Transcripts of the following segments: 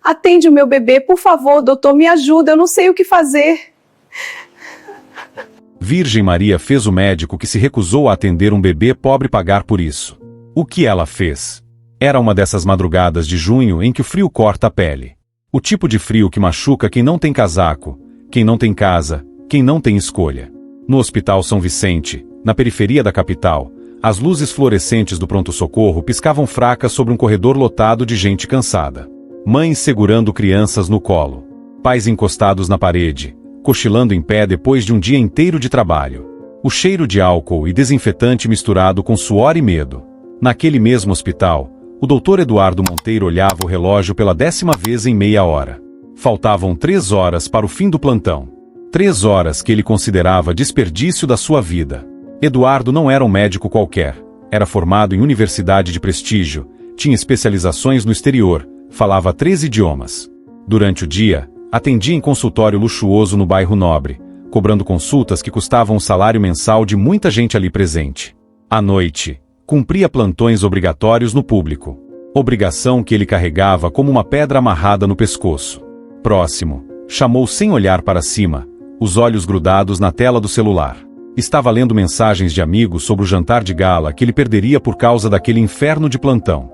Atende o meu bebê, por favor, doutor, me ajuda, eu não sei o que fazer. Virgem Maria fez o médico que se recusou a atender um bebê pobre pagar por isso. O que ela fez? Era uma dessas madrugadas de junho em que o frio corta a pele. O tipo de frio que machuca quem não tem casaco, quem não tem casa, quem não tem escolha. No Hospital São Vicente, na periferia da capital, as luzes fluorescentes do pronto-socorro piscavam fracas sobre um corredor lotado de gente cansada. Mães segurando crianças no colo. Pais encostados na parede, cochilando em pé depois de um dia inteiro de trabalho. O cheiro de álcool e desinfetante misturado com suor e medo. Naquele mesmo hospital, o Dr. Eduardo Monteiro olhava o relógio pela 10ª vez em meia hora. Faltavam 3 horas para o fim do plantão. 3 horas que ele considerava desperdício da sua vida. Eduardo não era um médico qualquer. Era formado em universidade de prestígio, tinha especializações no exterior, falava 3 idiomas. Durante o dia, atendia em consultório luxuoso no bairro Nobre, cobrando consultas que custavam o salário mensal de muita gente ali presente. À noite, cumpria plantões obrigatórios no público. Obrigação que ele carregava como uma pedra amarrada no pescoço. Próximo, chamou sem olhar para cima, os olhos grudados na tela do celular. Estava lendo mensagens de amigos sobre o jantar de gala que ele perderia por causa daquele inferno de plantão.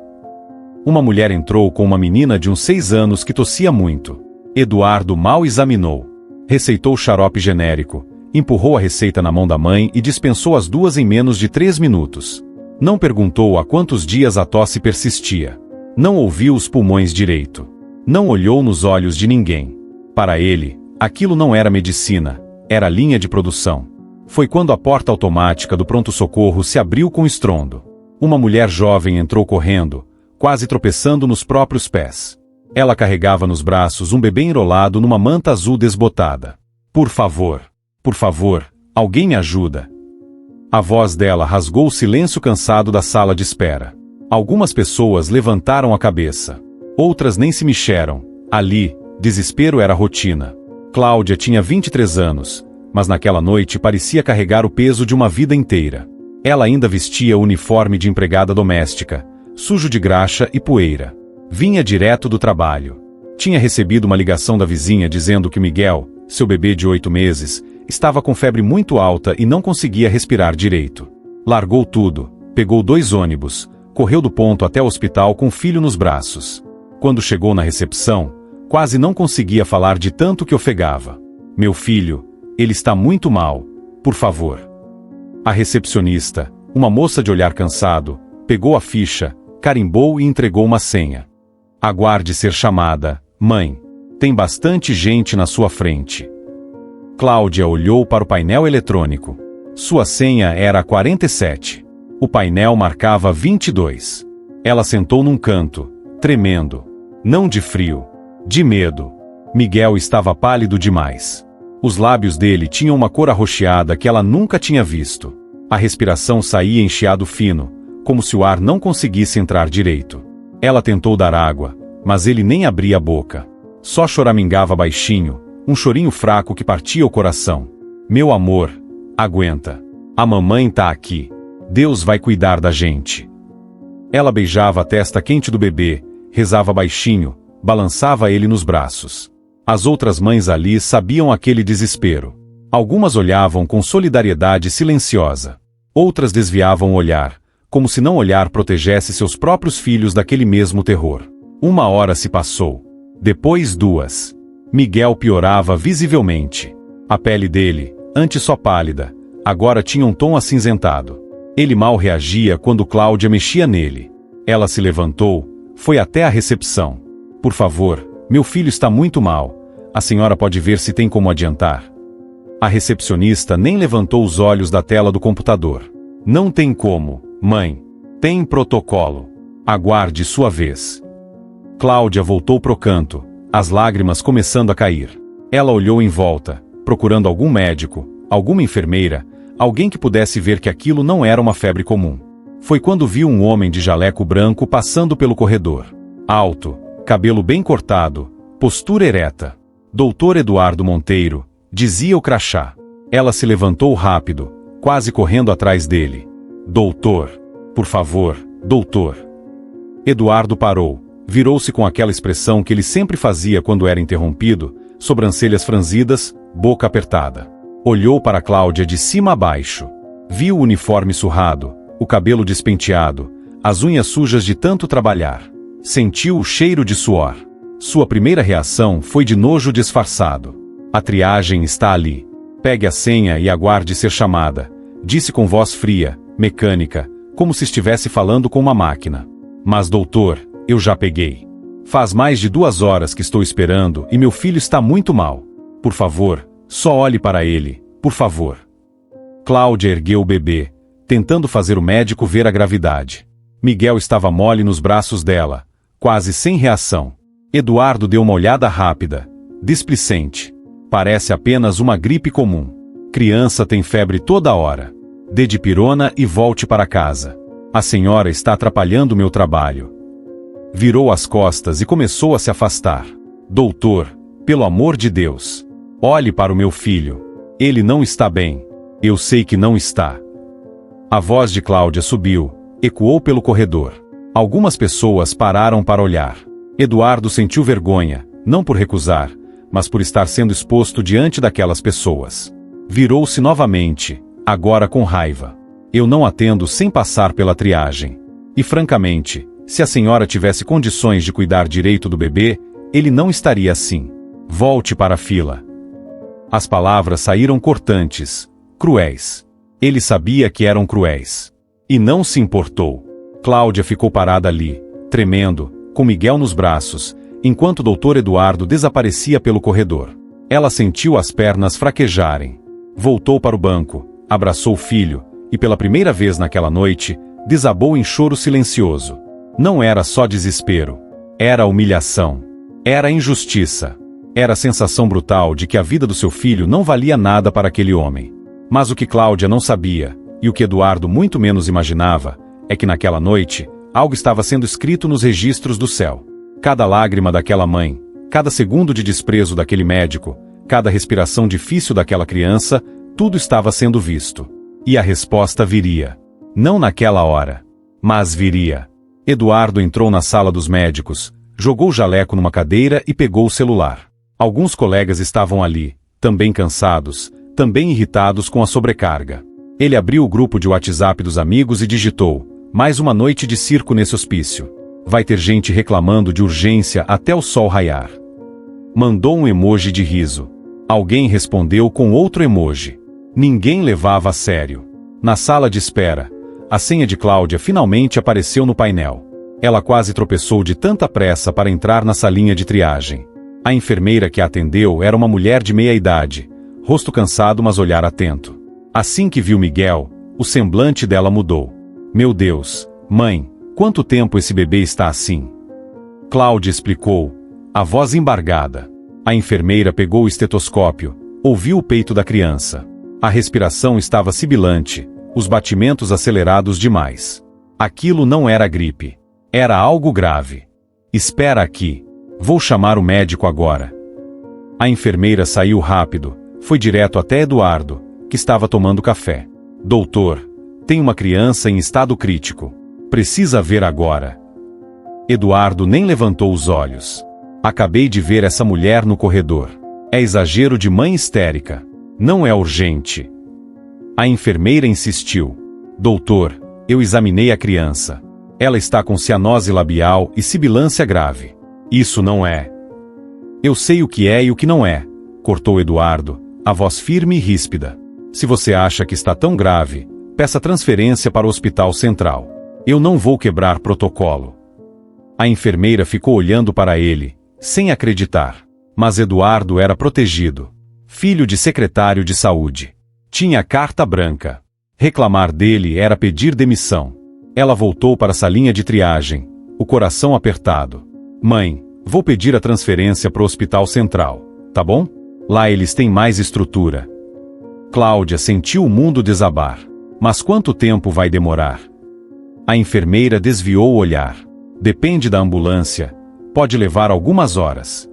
Uma mulher entrou com uma menina de uns 6 anos que tossia muito. Eduardo mal examinou. Receitou xarope genérico, empurrou a receita na mão da mãe e dispensou as duas em menos de 3 minutos. Não perguntou há quantos dias a tosse persistia. Não ouviu os pulmões direito. Não olhou nos olhos de ninguém. Para ele, aquilo não era medicina, era linha de produção. Foi quando a porta automática do pronto-socorro se abriu com estrondo. Uma mulher jovem entrou correndo, quase tropeçando nos próprios pés. Ela carregava nos braços um bebê enrolado numa manta azul desbotada. Por favor, alguém me ajuda. A voz dela rasgou o silêncio cansado da sala de espera. Algumas pessoas levantaram a cabeça. Outras nem se mexeram. Ali, desespero era rotina. Cláudia tinha 23 anos, mas naquela noite parecia carregar o peso de uma vida inteira. Ela ainda vestia o uniforme de empregada doméstica, sujo de graxa e poeira. Vinha direto do trabalho. Tinha recebido uma ligação da vizinha dizendo que Miguel, seu bebê de 8 meses, estava com febre muito alta e não conseguia respirar direito. Largou tudo, pegou 2 ônibus, correu do ponto até o hospital com o filho nos braços. Quando chegou na recepção, quase não conseguia falar de tanto que ofegava. Meu filho, ele está muito mal, por favor. A recepcionista, uma moça de olhar cansado, pegou a ficha, carimbou e entregou uma senha. Aguarde ser chamada, mãe. Tem bastante gente na sua frente. Cláudia olhou para o painel eletrônico. Sua senha era a 47. O painel marcava 22. Ela sentou num canto, tremendo. Não de frio, de medo. Miguel estava pálido demais. Os lábios dele tinham uma cor arroxeada que ela nunca tinha visto. A respiração saía em chiado fino, como se o ar não conseguisse entrar direito. Ela tentou dar água, mas ele nem abria a boca. Só choramingava baixinho, um chorinho fraco que partia o coração. Meu amor, aguenta. A mamãe tá aqui. Deus vai cuidar da gente. Ela beijava a testa quente do bebê, rezava baixinho, balançava ele nos braços. As outras mães ali sabiam aquele desespero. Algumas olhavam com solidariedade silenciosa. Outras desviavam o olhar, como se não olhar protegesse seus próprios filhos daquele mesmo terror. 1 hora se passou. Depois 2. Miguel piorava visivelmente. A pele dele, antes só pálida, agora tinha um tom acinzentado. Ele mal reagia quando Cláudia mexia nele. Ela se levantou, foi até a recepção. Por favor, meu filho está muito mal. A senhora pode ver se tem como adiantar. A recepcionista nem levantou os olhos da tela do computador. Não tem como, mãe. Tem protocolo. Aguarde sua vez. Cláudia voltou pro canto, as lágrimas começando a cair. Ela olhou em volta, procurando algum médico, alguma enfermeira, alguém que pudesse ver que aquilo não era uma febre comum. Foi quando viu um homem de jaleco branco passando pelo corredor. Alto, cabelo bem cortado, postura ereta. Dr. Eduardo Monteiro, dizia o crachá. Ela se levantou rápido, quase correndo atrás dele. Doutor, por favor, doutor. Eduardo parou, Virou-se com aquela expressão que ele sempre fazia quando era interrompido, sobrancelhas franzidas, boca apertada. Olhou para Cláudia de cima a baixo. Viu o uniforme surrado, o cabelo despenteado, as unhas sujas de tanto trabalhar. Sentiu o cheiro de suor. Sua primeira reação foi de nojo disfarçado. A triagem está ali. Pegue a senha e aguarde ser chamada, disse com voz fria, mecânica, como se estivesse falando com uma máquina. Mas doutor, eu já peguei. Faz mais de 2 horas que estou esperando e meu filho está muito mal. Por favor, só olhe para ele, por favor. Cláudia ergueu o bebê, tentando fazer o médico ver a gravidade. Miguel estava mole nos braços dela, quase sem reação. Eduardo deu uma olhada rápida, displicente. Parece apenas uma gripe comum. Criança tem febre toda hora. Dê dipirona e volte para casa. A senhora está atrapalhando meu trabalho. Virou as costas e começou a se afastar. Doutor, pelo amor de Deus, olhe para o meu filho. Ele não está bem. Eu sei que não está. A voz de Cláudia subiu, ecoou pelo corredor. Algumas pessoas pararam para olhar. Eduardo sentiu vergonha, não por recusar, mas por estar sendo exposto diante daquelas pessoas. Virou-se novamente, agora com raiva. Eu não atendo sem passar pela triagem. E francamente, se a senhora tivesse condições de cuidar direito do bebê, ele não estaria assim. Volte para a fila. As palavras saíram cortantes, cruéis. Ele sabia que eram cruéis. E não se importou. Cláudia ficou parada ali, tremendo, com Miguel nos braços, enquanto o Dr. Eduardo desaparecia pelo corredor. Ela sentiu as pernas fraquejarem. Voltou para o banco, abraçou o filho, e pela primeira vez naquela noite, desabou em choro silencioso. Não era só desespero. Era humilhação. Era injustiça. Era a sensação brutal de que a vida do seu filho não valia nada para aquele homem. Mas o que Cláudia não sabia, e o que Eduardo muito menos imaginava, é que naquela noite, algo estava sendo escrito nos registros do céu. Cada lágrima daquela mãe, cada segundo de desprezo daquele médico, cada respiração difícil daquela criança, tudo estava sendo visto. E a resposta viria. Não naquela hora. Mas viria. Eduardo entrou na sala dos médicos, jogou o jaleco numa cadeira e pegou o celular. Alguns colegas estavam ali, também cansados, também irritados com a sobrecarga. Ele abriu o grupo de WhatsApp dos amigos e digitou: mais uma noite de circo nesse hospício. Vai ter gente reclamando de urgência até o sol raiar. Mandou um emoji de riso. Alguém respondeu com outro emoji. Ninguém levava a sério. Na sala de espera, a senha de Cláudia finalmente apareceu no painel. Ela quase tropeçou de tanta pressa para entrar na salinha de triagem. A enfermeira que a atendeu era uma mulher de meia idade, rosto cansado mas olhar atento. Assim que viu Miguel, o semblante dela mudou. Meu Deus, mãe, quanto tempo esse bebê está assim? Cláudia explicou, a voz embargada. A enfermeira pegou o estetoscópio, ouviu o peito da criança. A respiração estava sibilante, os batimentos acelerados demais. Aquilo não era gripe. Era algo grave. Espera aqui. Vou chamar o médico agora. A enfermeira saiu rápido, foi direto até Eduardo, que estava tomando café. Doutor, tem uma criança em estado crítico. Precisa ver agora. Eduardo nem levantou os olhos. Acabei de ver essa mulher no corredor. É exagero de mãe histérica. Não é urgente. A enfermeira insistiu. Doutor, eu examinei a criança. Ela está com cianose labial e sibilância grave. Isso não é. Eu sei o que é e o que não é, cortou Eduardo, a voz firme e ríspida. Se você acha que está tão grave, peça transferência para o hospital central. Eu não vou quebrar protocolo. A enfermeira ficou olhando para ele, sem acreditar. Mas Eduardo era protegido. Filho de secretário de saúde. Tinha carta branca. Reclamar dele era pedir demissão. Ela voltou para a salinha de triagem, o coração apertado. Mãe, vou pedir a transferência para o hospital central, tá bom? Lá eles têm mais estrutura. Cláudia sentiu o mundo desabar. Mas quanto tempo vai demorar? A enfermeira desviou o olhar. Depende da ambulância. Pode levar algumas horas.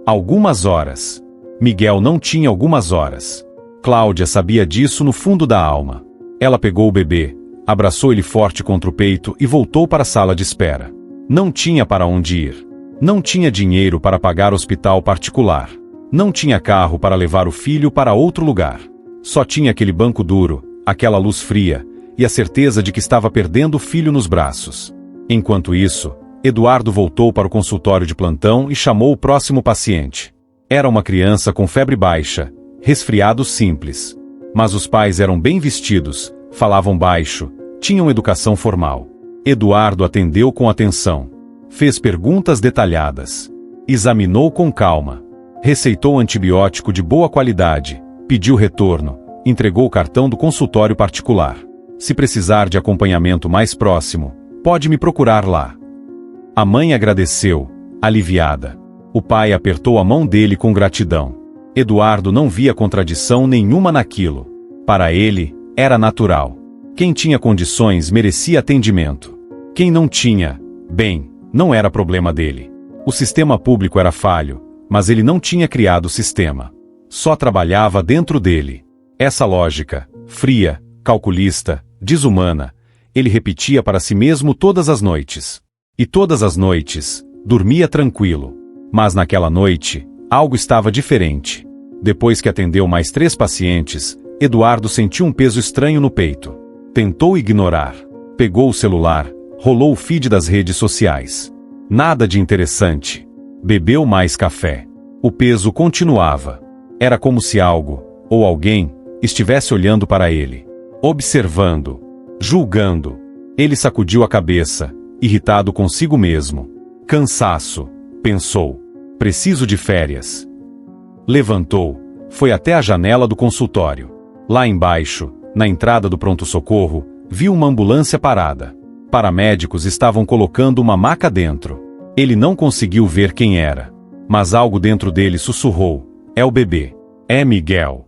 Algumas horas. Miguel não tinha algumas horas. Cláudia sabia disso no fundo da alma. Ela pegou o bebê, abraçou ele forte contra o peito e voltou para a sala de espera. Não tinha para onde ir. Não tinha dinheiro para pagar hospital particular. Não tinha carro para levar o filho para outro lugar. Só tinha aquele banco duro, aquela luz fria, e a certeza de que estava perdendo o filho nos braços. Enquanto isso, Eduardo voltou para o consultório de plantão e chamou o próximo paciente. Era uma criança com febre baixa, resfriado simples. Mas os pais eram bem vestidos, falavam baixo, tinham educação formal. Eduardo atendeu com atenção. Fez perguntas detalhadas. Examinou com calma. Receitou antibiótico de boa qualidade, pediu retorno, entregou o cartão do consultório particular. Se precisar de acompanhamento mais próximo, pode me procurar lá. A mãe agradeceu, aliviada. O pai apertou a mão dele com gratidão. Eduardo não via contradição nenhuma naquilo. Para ele, era natural. Quem tinha condições merecia atendimento. Quem não tinha, bem, não era problema dele. O sistema público era falho, mas ele não tinha criado o sistema. Só trabalhava dentro dele. Essa lógica, fria, calculista, desumana, ele repetia para si mesmo todas as noites. E todas as noites, dormia tranquilo. Mas naquela noite, algo estava diferente. Depois que atendeu mais 3 pacientes, Eduardo sentiu um peso estranho no peito. Tentou ignorar. Pegou o celular, rolou o feed das redes sociais. Nada de interessante. Bebeu mais café. O peso continuava. Era como se algo, ou alguém, estivesse olhando para ele. Observando. Julgando. Ele sacudiu a cabeça, irritado consigo mesmo. Cansaço, pensou. Preciso de férias. Levantou, foi até a janela do consultório. Lá embaixo, na entrada do pronto-socorro, viu uma ambulância parada. Paramédicos estavam colocando uma maca dentro. Ele não conseguiu ver quem era. Mas algo dentro dele sussurrou. É o bebê. É Miguel.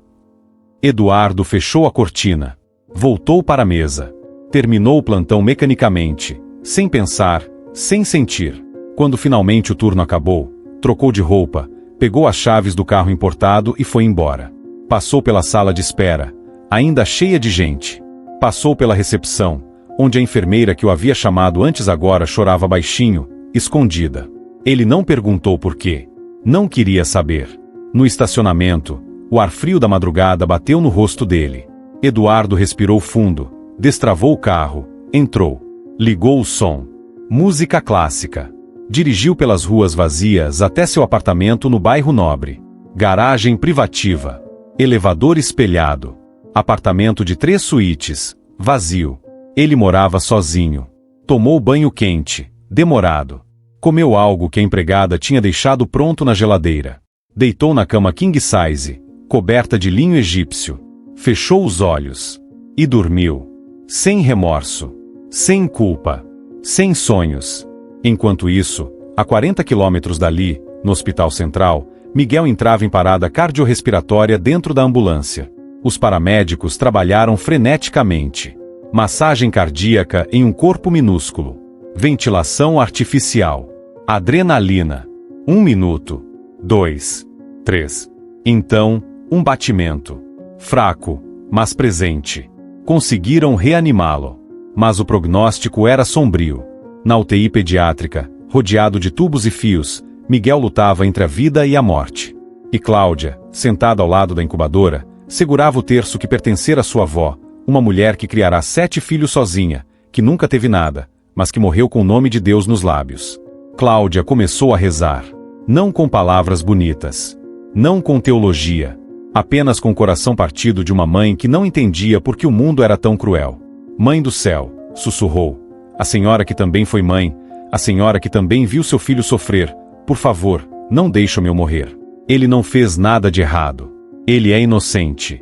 Eduardo fechou a cortina. Voltou para a mesa. Terminou o plantão mecanicamente, sem pensar, sem sentir. Quando finalmente o turno acabou, trocou de roupa, pegou as chaves do carro importado e foi embora. Passou pela sala de espera, ainda cheia de gente. Passou pela recepção, onde a enfermeira que o havia chamado antes agora chorava baixinho, escondida. Ele não perguntou por quê. Não queria saber. No estacionamento, o ar frio da madrugada bateu no rosto dele. Eduardo respirou fundo, destravou o carro, entrou. Ligou o som. Música clássica. Dirigiu pelas ruas vazias até seu apartamento no bairro Nobre. Garagem privativa. Elevador espelhado. Apartamento de 3 suítes, vazio. Ele morava sozinho. Tomou banho quente, demorado. Comeu algo que a empregada tinha deixado pronto na geladeira. Deitou na cama king size, coberta de linho egípcio. Fechou os olhos. E dormiu. Sem remorso. Sem culpa. Sem sonhos. Enquanto isso, a 40 quilômetros dali, no Hospital Central, Miguel entrava em parada cardiorrespiratória dentro da ambulância. Os paramédicos trabalharam freneticamente. Massagem cardíaca em um corpo minúsculo. Ventilação artificial. Adrenalina. 1 minuto. 2. 3. Então, um batimento. Fraco, mas presente. Conseguiram reanimá-lo. Mas o prognóstico era sombrio. Na UTI pediátrica, rodeado de tubos e fios, Miguel lutava entre a vida e a morte. E Cláudia, sentada ao lado da incubadora, segurava o terço que pertencera à sua avó, uma mulher que criará 7 filhos sozinha, que nunca teve nada, mas que morreu com o nome de Deus nos lábios. Cláudia começou a rezar. Não com palavras bonitas. Não com teologia. Apenas com o coração partido de uma mãe que não entendia por que o mundo era tão cruel. Mãe do céu, sussurrou. A senhora que também foi mãe, a senhora que também viu seu filho sofrer, por favor, não deixe-o eu morrer. Ele não fez nada de errado. Ele é inocente.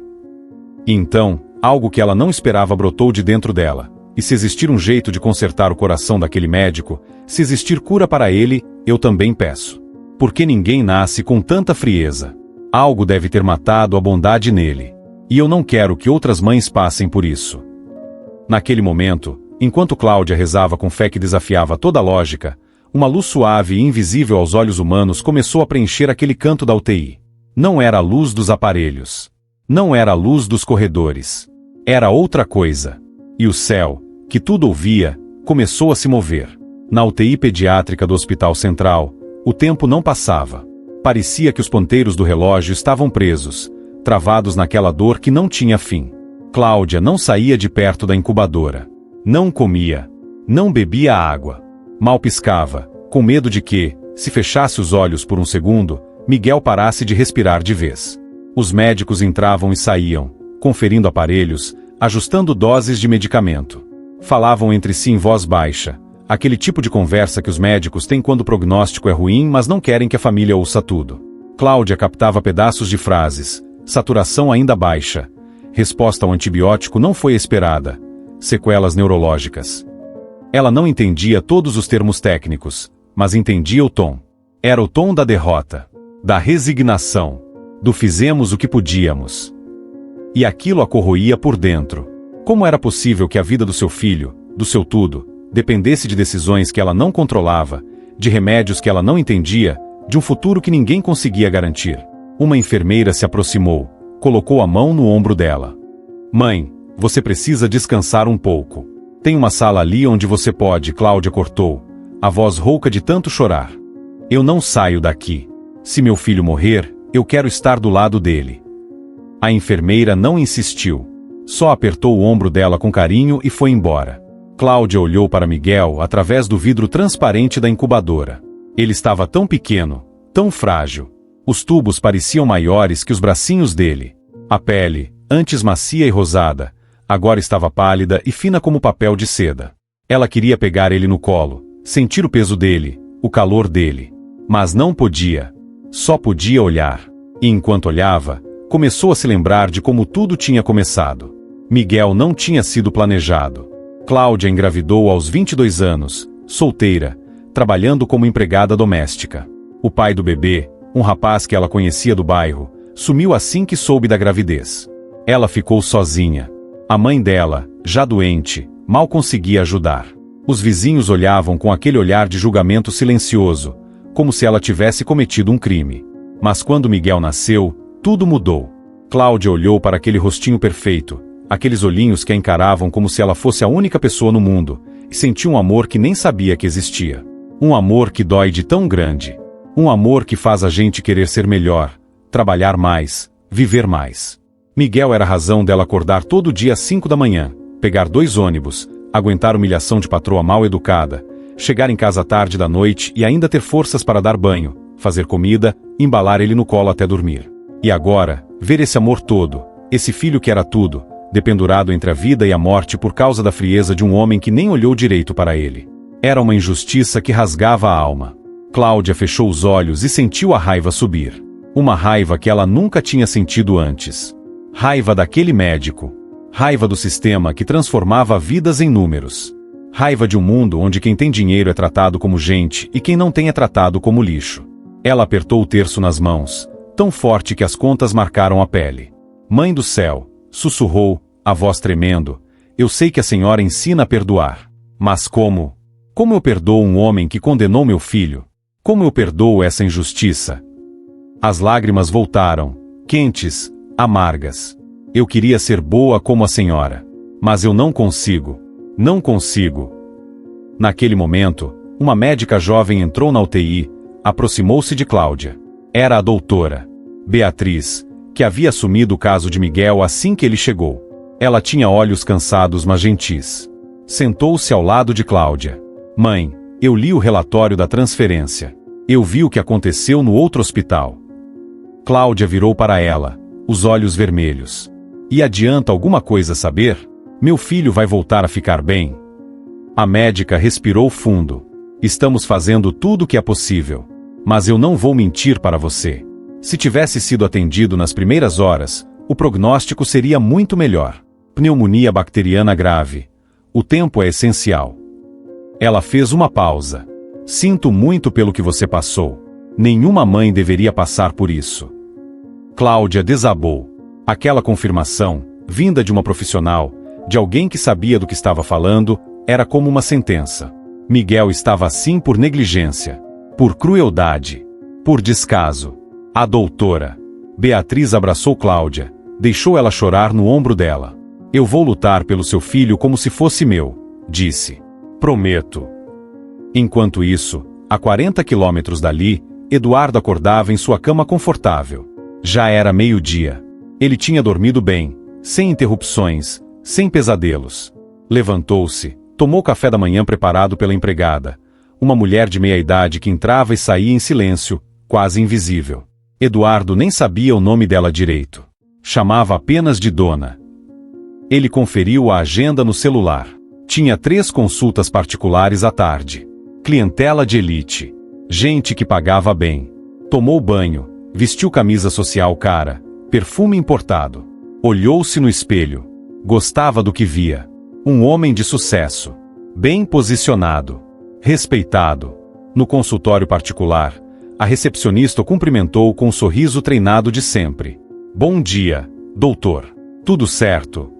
E então, algo que ela não esperava brotou de dentro dela. E se existir um jeito de consertar o coração daquele médico, se existir cura para ele, eu também peço. Porque ninguém nasce com tanta frieza. Algo deve ter matado a bondade nele. E eu não quero que outras mães passem por isso. Naquele momento, enquanto Cláudia rezava com fé que desafiava toda a lógica, uma luz suave e invisível aos olhos humanos começou a preencher aquele canto da UTI. Não era a luz dos aparelhos. Não era a luz dos corredores. Era outra coisa. E o céu, que tudo ouvia, começou a se mover. Na UTI pediátrica do Hospital Central, o tempo não passava. Parecia que os ponteiros do relógio estavam presos, travados naquela dor que não tinha fim. Cláudia não saía de perto da incubadora. Não comia. Não bebia água. Mal piscava, com medo de que, se fechasse os olhos por um segundo, Miguel parasse de respirar de vez. Os médicos entravam e saíam, conferindo aparelhos, ajustando doses de medicamento. Falavam entre si em voz baixa, aquele tipo de conversa que os médicos têm quando o prognóstico é ruim, mas não querem que a família ouça tudo. Cláudia captava pedaços de frases: saturação ainda baixa, resposta ao antibiótico não foi esperada, sequelas neurológicas. Ela não entendia todos os termos técnicos, mas entendia o tom. Era o tom da derrota, da resignação, do fizemos o que podíamos. E aquilo a corroía por dentro. Como era possível que a vida do seu filho, do seu tudo, dependesse de decisões que ela não controlava, de remédios que ela não entendia, de um futuro que ninguém conseguia garantir? Uma enfermeira se aproximou, colocou a mão no ombro dela. Mãe, você precisa descansar um pouco. Tem uma sala ali onde você pode, Cláudia cortou, a voz rouca de tanto chorar. Eu não saio daqui. Se meu filho morrer, eu quero estar do lado dele. A enfermeira não insistiu. Só apertou o ombro dela com carinho e foi embora. Cláudia olhou para Miguel através do vidro transparente da incubadora. Ele estava tão pequeno, tão frágil. Os tubos pareciam maiores que os bracinhos dele. A pele, antes macia e rosada, agora estava pálida e fina como papel de seda. Ela queria pegar ele no colo, sentir o peso dele, o calor dele. Mas não podia. Só podia olhar. E enquanto olhava, começou a se lembrar de como tudo tinha começado. Miguel não tinha sido planejado. Cláudia engravidou aos 22 anos, solteira, trabalhando como empregada doméstica. O pai do bebê, um rapaz que ela conhecia do bairro, sumiu assim que soube da gravidez. Ela ficou sozinha. A mãe dela, já doente, mal conseguia ajudar. Os vizinhos olhavam com aquele olhar de julgamento silencioso, como se ela tivesse cometido um crime. Mas quando Miguel nasceu, tudo mudou. Cláudia olhou para aquele rostinho perfeito, aqueles olhinhos que a encaravam como se ela fosse a única pessoa no mundo, e sentiu um amor que nem sabia que existia. Um amor que dói de tão grande. Um amor que faz a gente querer ser melhor, trabalhar mais, viver mais. Miguel era a razão dela acordar todo dia às 5 da manhã, pegar 2 ônibus, aguentar humilhação de patroa mal educada, chegar em casa tarde da noite e ainda ter forças para dar banho, fazer comida, embalar ele no colo até dormir. E agora, ver esse amor todo, esse filho que era tudo, dependurado entre a vida e a morte por causa da frieza de um homem que nem olhou direito para ele. Era uma injustiça que rasgava a alma. Cláudia fechou os olhos e sentiu a raiva subir. Uma raiva que ela nunca tinha sentido antes. Raiva daquele médico. Raiva do sistema que transformava vidas em números. Raiva de um mundo onde quem tem dinheiro é tratado como gente e quem não tem é tratado como lixo. Ela apertou o terço nas mãos, tão forte que as contas marcaram a pele. Mãe do céu, sussurrou, a voz tremendo, eu sei que a senhora ensina a perdoar. Mas como? Como eu perdoo um homem que condenou meu filho? Como eu perdoo essa injustiça? As lágrimas voltaram, quentes, amargas. Eu queria ser boa como a senhora. Mas eu não consigo. Não consigo. Naquele momento, uma médica jovem entrou na UTI, aproximou-se de Cláudia. Era a doutora Beatriz, que havia assumido o caso de Miguel assim que ele chegou. Ela tinha olhos cansados mas gentis. Sentou-se ao lado de Cláudia. Mãe, eu li o relatório da transferência. Eu vi o que aconteceu no outro hospital. Cláudia virou para ela, os olhos vermelhos. E adianta alguma coisa saber? Meu filho vai voltar a ficar bem? A médica respirou fundo. Estamos fazendo tudo o que é possível. Mas eu não vou mentir para você. Se tivesse sido atendido nas primeiras horas, o prognóstico seria muito melhor. Pneumonia bacteriana grave. O tempo é essencial. Ela fez uma pausa. Sinto muito pelo que você passou. Nenhuma mãe deveria passar por isso. Cláudia desabou. Aquela confirmação, vinda de uma profissional, de alguém que sabia do que estava falando, era como uma sentença. Miguel estava assim por negligência, por crueldade, por descaso. A doutora Beatriz abraçou Cláudia, deixou ela chorar no ombro dela. Eu vou lutar pelo seu filho como se fosse meu, disse. Prometo. Enquanto isso, a 40 quilômetros dali, Eduardo acordava em sua cama confortável. Já era meio-dia. Ele tinha dormido bem, sem interrupções, sem pesadelos. Levantou-se, tomou café da manhã preparado pela empregada, uma mulher de meia-idade que entrava e saía em silêncio, quase invisível. Eduardo nem sabia o nome dela direito. Chamava apenas de Dona. Ele conferiu a agenda no celular. Tinha 3 consultas particulares à tarde. Clientela de elite. Gente que pagava bem. Tomou banho, vestiu camisa social cara, perfume importado. Olhou-se no espelho. Gostava do que via. Um homem de sucesso. Bem posicionado. Respeitado. No consultório particular, a recepcionista o cumprimentou com um sorriso treinado de sempre. Bom dia, doutor. Tudo certo?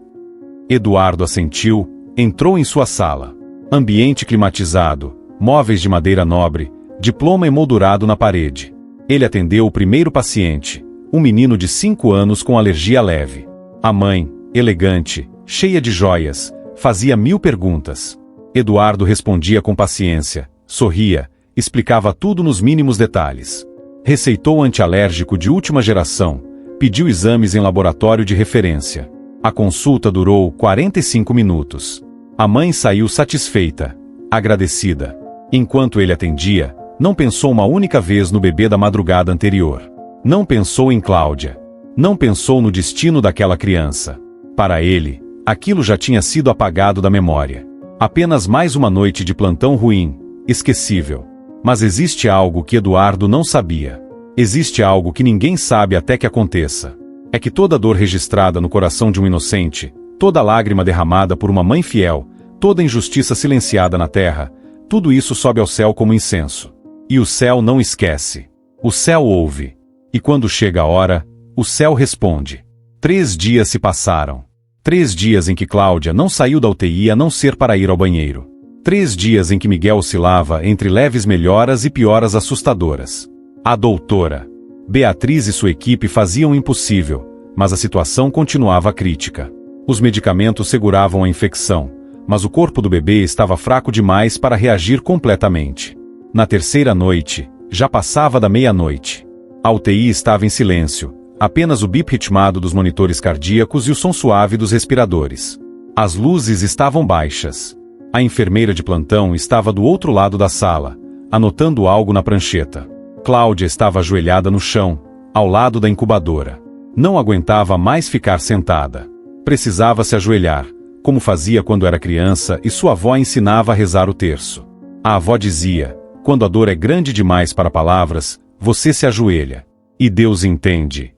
Eduardo assentiu, entrou em sua sala. Ambiente climatizado, móveis de madeira nobre, diploma emoldurado na parede. Ele atendeu o primeiro paciente, um menino de 5 anos com alergia leve. A mãe, elegante, cheia de joias, fazia 1000 perguntas. Eduardo respondia com paciência, sorria, explicava tudo nos mínimos detalhes. Receitou antialérgico de última geração, pediu exames em laboratório de referência. A consulta durou 45 minutos. A mãe saiu satisfeita, agradecida. Enquanto ele atendia, não pensou uma única vez no bebê da madrugada anterior. Não pensou em Cláudia. Não pensou no destino daquela criança. Para ele, aquilo já tinha sido apagado da memória. Apenas mais uma noite de plantão ruim, esquecível. Mas existe algo que Eduardo não sabia. Existe algo que ninguém sabe até que aconteça. É que toda dor registrada no coração de um inocente, toda lágrima derramada por uma mãe fiel, toda injustiça silenciada na terra, tudo isso sobe ao céu como incenso. E o céu não esquece. O céu ouve. E quando chega a hora, o céu responde. 3 dias se passaram. 3 dias em que Cláudia não saiu da UTI a não ser para ir ao banheiro. 3 dias em que Miguel oscilava entre leves melhoras e pioras assustadoras. A doutora Beatriz e sua equipe faziam o impossível, mas a situação continuava crítica. Os medicamentos seguravam a infecção, mas o corpo do bebê estava fraco demais para reagir completamente. Na 3ª noite, já passava da meia-noite. A UTI estava em silêncio, apenas o bip ritmado dos monitores cardíacos e o som suave dos respiradores. As luzes estavam baixas. A enfermeira de plantão estava do outro lado da sala, anotando algo na prancheta. Cláudia estava ajoelhada no chão, ao lado da incubadora. Não aguentava mais ficar sentada. Precisava se ajoelhar, como fazia quando era criança e sua avó ensinava a rezar o terço. A avó dizia, quando a dor é grande demais para palavras, você se ajoelha. E Deus entende.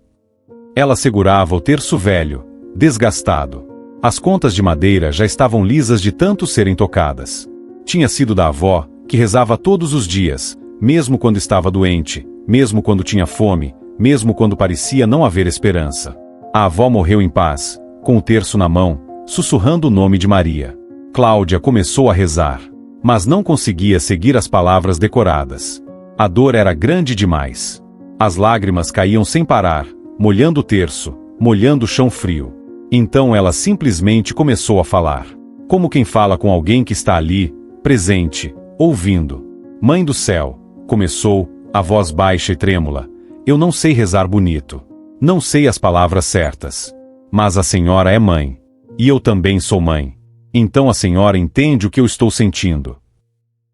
Ela segurava o terço velho, desgastado. As contas de madeira já estavam lisas de tanto serem tocadas. Tinha sido da avó, que rezava todos os dias, mesmo quando estava doente, mesmo quando tinha fome, mesmo quando parecia não haver esperança. A avó morreu em paz, com o terço na mão, sussurrando o nome de Maria. Cláudia começou a rezar, mas não conseguia seguir as palavras decoradas. A dor era grande demais. As lágrimas caíam sem parar, molhando o terço, molhando o chão frio. Então ela simplesmente começou a falar. Como quem fala com alguém que está ali, presente, ouvindo. Mãe do céu, começou, a voz baixa e trêmula. Eu não sei rezar bonito. Não sei as palavras certas. Mas a senhora é mãe. E eu também sou mãe. Então a senhora entende o que eu estou sentindo.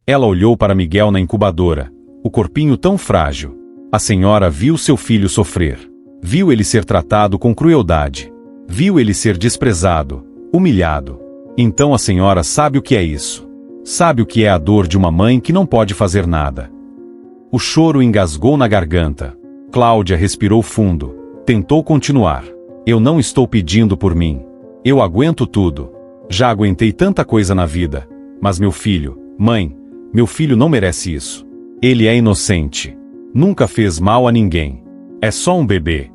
Ela olhou para Miguel na incubadora, o corpinho tão frágil. A senhora viu seu filho sofrer. Viu ele ser tratado com crueldade. Viu ele ser desprezado, humilhado. Então a senhora sabe o que é isso. Sabe o que é a dor de uma mãe que não pode fazer nada. O choro engasgou na garganta. Cláudia respirou fundo. Tentou continuar. Eu não estou pedindo por mim. Eu aguento tudo. Já aguentei tanta coisa na vida. Mas meu filho, mãe, meu filho não merece isso. Ele é inocente. Nunca fez mal a ninguém. É só um bebê.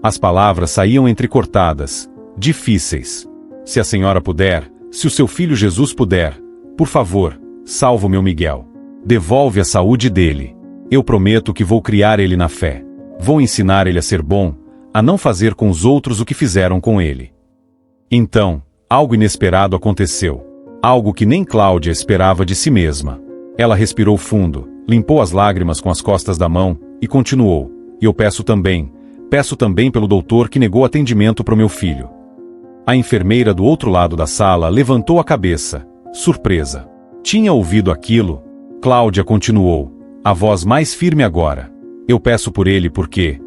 As palavras saíam entrecortadas, difíceis. Se a senhora puder, se o seu filho Jesus puder, por favor, salva o meu Miguel. Devolve a saúde dele. Eu prometo que vou criar ele na fé. Vou ensinar ele a ser bom, a não fazer com os outros o que fizeram com ele. Então, algo inesperado aconteceu. Algo que nem Cláudia esperava de si mesma. Ela respirou fundo, limpou as lágrimas com as costas da mão e continuou. E eu peço também pelo doutor que negou atendimento para o meu filho. A enfermeira do outro lado da sala levantou a cabeça, surpresa. Tinha ouvido aquilo? Cláudia continuou, a voz mais firme agora. Eu peço por ele porque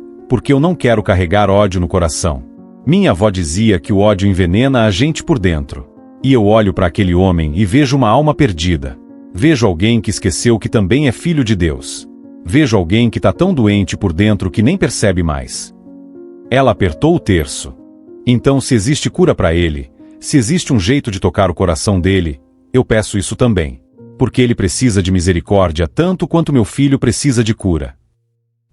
eu não quero carregar ódio no coração. Minha avó dizia que o ódio envenena a gente por dentro. E eu olho para aquele homem e vejo uma alma perdida. Vejo alguém que esqueceu que também é filho de Deus. Vejo alguém que está tão doente por dentro que nem percebe mais. Ela apertou o terço. Então, se existe cura para ele, se existe um jeito de tocar o coração dele, eu peço isso também. Porque ele precisa de misericórdia tanto quanto meu filho precisa de cura.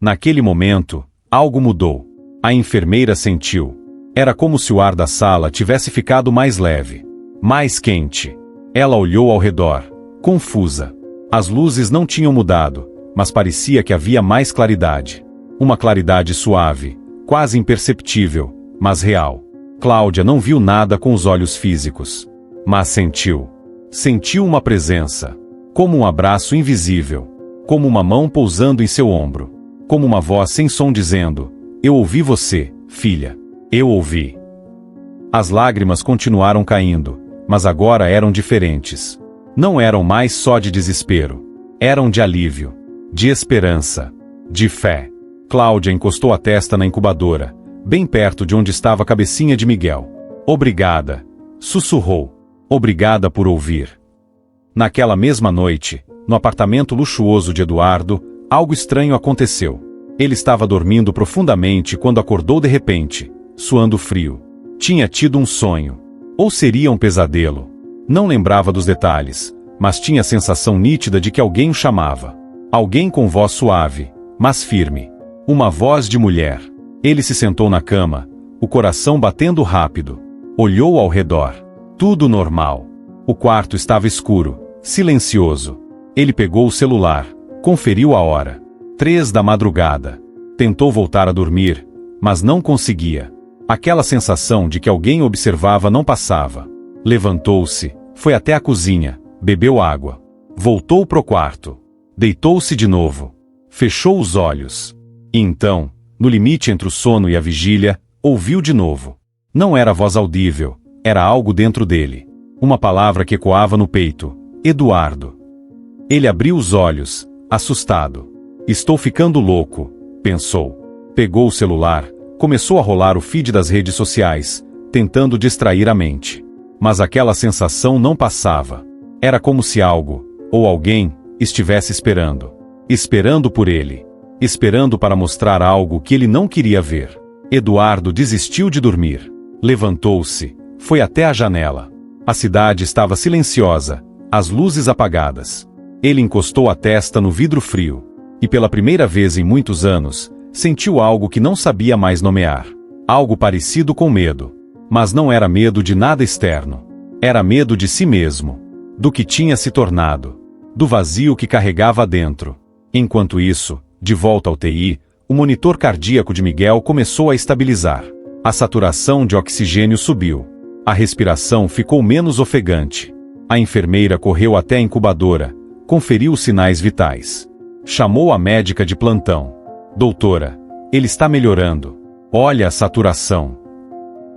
Naquele momento, algo mudou. A enfermeira sentiu. Era como se o ar da sala tivesse ficado mais leve, mais quente. Ela olhou ao redor, confusa. As luzes não tinham mudado, mas parecia que havia mais claridade. Uma claridade suave, quase imperceptível, mas real. Cláudia não viu nada com os olhos físicos, mas sentiu. Sentiu uma presença, como um abraço invisível, como uma mão pousando em seu ombro, como uma voz sem som dizendo: eu ouvi você, filha. Eu ouvi. As lágrimas continuaram caindo, mas agora eram diferentes. Não eram mais só de desespero. Eram de alívio, de esperança, de fé. Cláudia encostou a testa na incubadora, bem perto de onde estava a cabecinha de Miguel. Obrigada, sussurrou. Obrigada por ouvir. Naquela mesma noite, no apartamento luxuoso de Eduardo, algo estranho aconteceu. Ele estava dormindo profundamente quando acordou de repente, suando frio. Tinha tido um sonho. Ou seria um pesadelo? Não lembrava dos detalhes, mas tinha a sensação nítida de que alguém o chamava. Alguém com voz suave, mas firme. Uma voz de mulher. Ele se sentou na cama, o coração batendo rápido. Olhou ao redor. Tudo normal. O quarto estava escuro, silencioso. Ele pegou o celular, conferiu a hora. 3 da madrugada. Tentou voltar a dormir, mas não conseguia. Aquela sensação de que alguém observava não passava. Levantou-se, foi até a cozinha, bebeu água. Voltou pro quarto. Deitou-se de novo. Fechou os olhos. E então, no limite entre o sono e a vigília, ouviu de novo. Não era voz audível, era algo dentro dele. Uma palavra que ecoava no peito. Eduardo. Ele abriu os olhos, assustado. Estou ficando louco, pensou. Pegou o celular, começou a rolar o feed das redes sociais, tentando distrair a mente. Mas aquela sensação não passava. Era como se algo, ou alguém, estivesse esperando. Esperando por ele. Esperando para mostrar algo que ele não queria ver. Eduardo desistiu de dormir. Levantou-se, foi até a janela. A cidade estava silenciosa, as luzes apagadas. Ele encostou a testa no vidro frio. E pela primeira vez em muitos anos, sentiu algo que não sabia mais nomear. Algo parecido com medo. Mas não era medo de nada externo. Era medo de si mesmo. Do que tinha se tornado. Do vazio que carregava dentro. Enquanto isso, de volta ao TI, o monitor cardíaco de Miguel começou a estabilizar. A saturação de oxigênio subiu. A respiração ficou menos ofegante. A enfermeira correu até a incubadora, conferiu os sinais vitais. Chamou a médica de plantão. Doutora, ele está melhorando. Olha a saturação.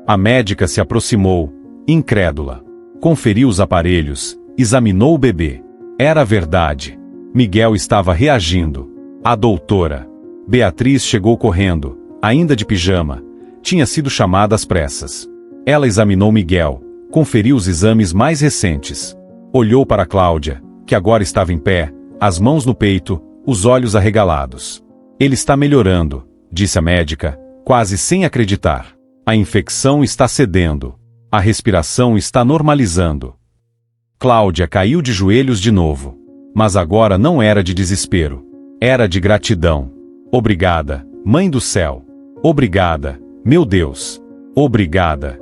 A médica se aproximou, incrédula. Conferiu os aparelhos, examinou o bebê. Era verdade. Miguel estava reagindo. A doutora Beatriz chegou correndo, ainda de pijama. Tinha sido chamada às pressas. Ela examinou Miguel, conferiu os exames mais recentes. Olhou para Cláudia, que agora estava em pé, as mãos no peito, os olhos arregalados. Ele está melhorando, disse a médica, quase sem acreditar. A infecção está cedendo. A respiração está normalizando. Cláudia caiu de joelhos de novo. Mas agora não era de desespero. Era de gratidão. Obrigada, Mãe do Céu. Obrigada, meu Deus. Obrigada.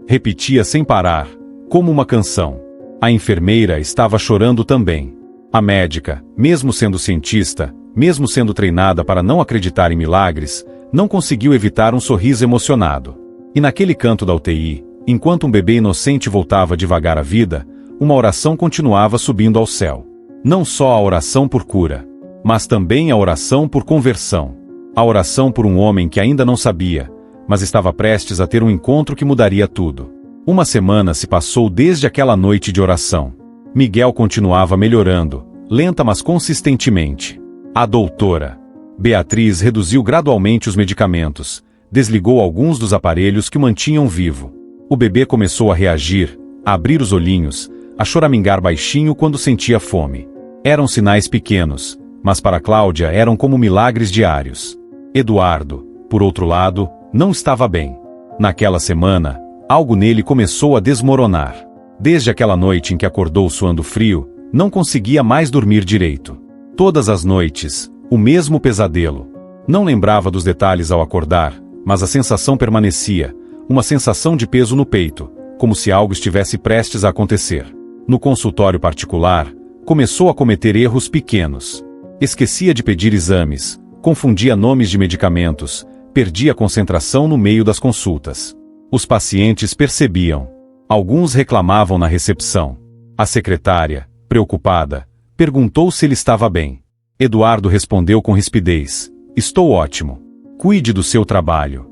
Repetia sem parar, como uma canção. A enfermeira estava chorando também. A médica, mesmo sendo cientista, mesmo sendo treinada para não acreditar em milagres, não conseguiu evitar um sorriso emocionado. E naquele canto da UTI, enquanto um bebê inocente voltava devagar à vida, uma oração continuava subindo ao céu. Não só a oração por cura, mas também a oração por conversão. A oração por um homem que ainda não sabia, mas estava prestes a ter um encontro que mudaria tudo. Uma semana se passou desde aquela noite de oração. Miguel continuava melhorando, lenta mas consistentemente. A doutora Beatriz reduziu gradualmente os medicamentos, desligou alguns dos aparelhos que o mantinham vivo. O bebê começou a reagir, a abrir os olhinhos, a choramingar baixinho quando sentia fome. Eram sinais pequenos, mas para Cláudia eram como milagres diários. Eduardo, por outro lado, não estava bem. Naquela semana, algo nele começou a desmoronar. Desde aquela noite em que acordou suando frio, não conseguia mais dormir direito. Todas as noites, o mesmo pesadelo. Não lembrava dos detalhes ao acordar, mas a sensação permanecia, uma sensação de peso no peito, como se algo estivesse prestes a acontecer. No consultório particular, começou a cometer erros pequenos. Esquecia de pedir exames, confundia nomes de medicamentos, perdia a concentração no meio das consultas. Os pacientes percebiam. Alguns reclamavam na recepção. A secretária, preocupada, perguntou se ele estava bem. Eduardo respondeu com rispidez: "Estou ótimo. Cuide do seu trabalho."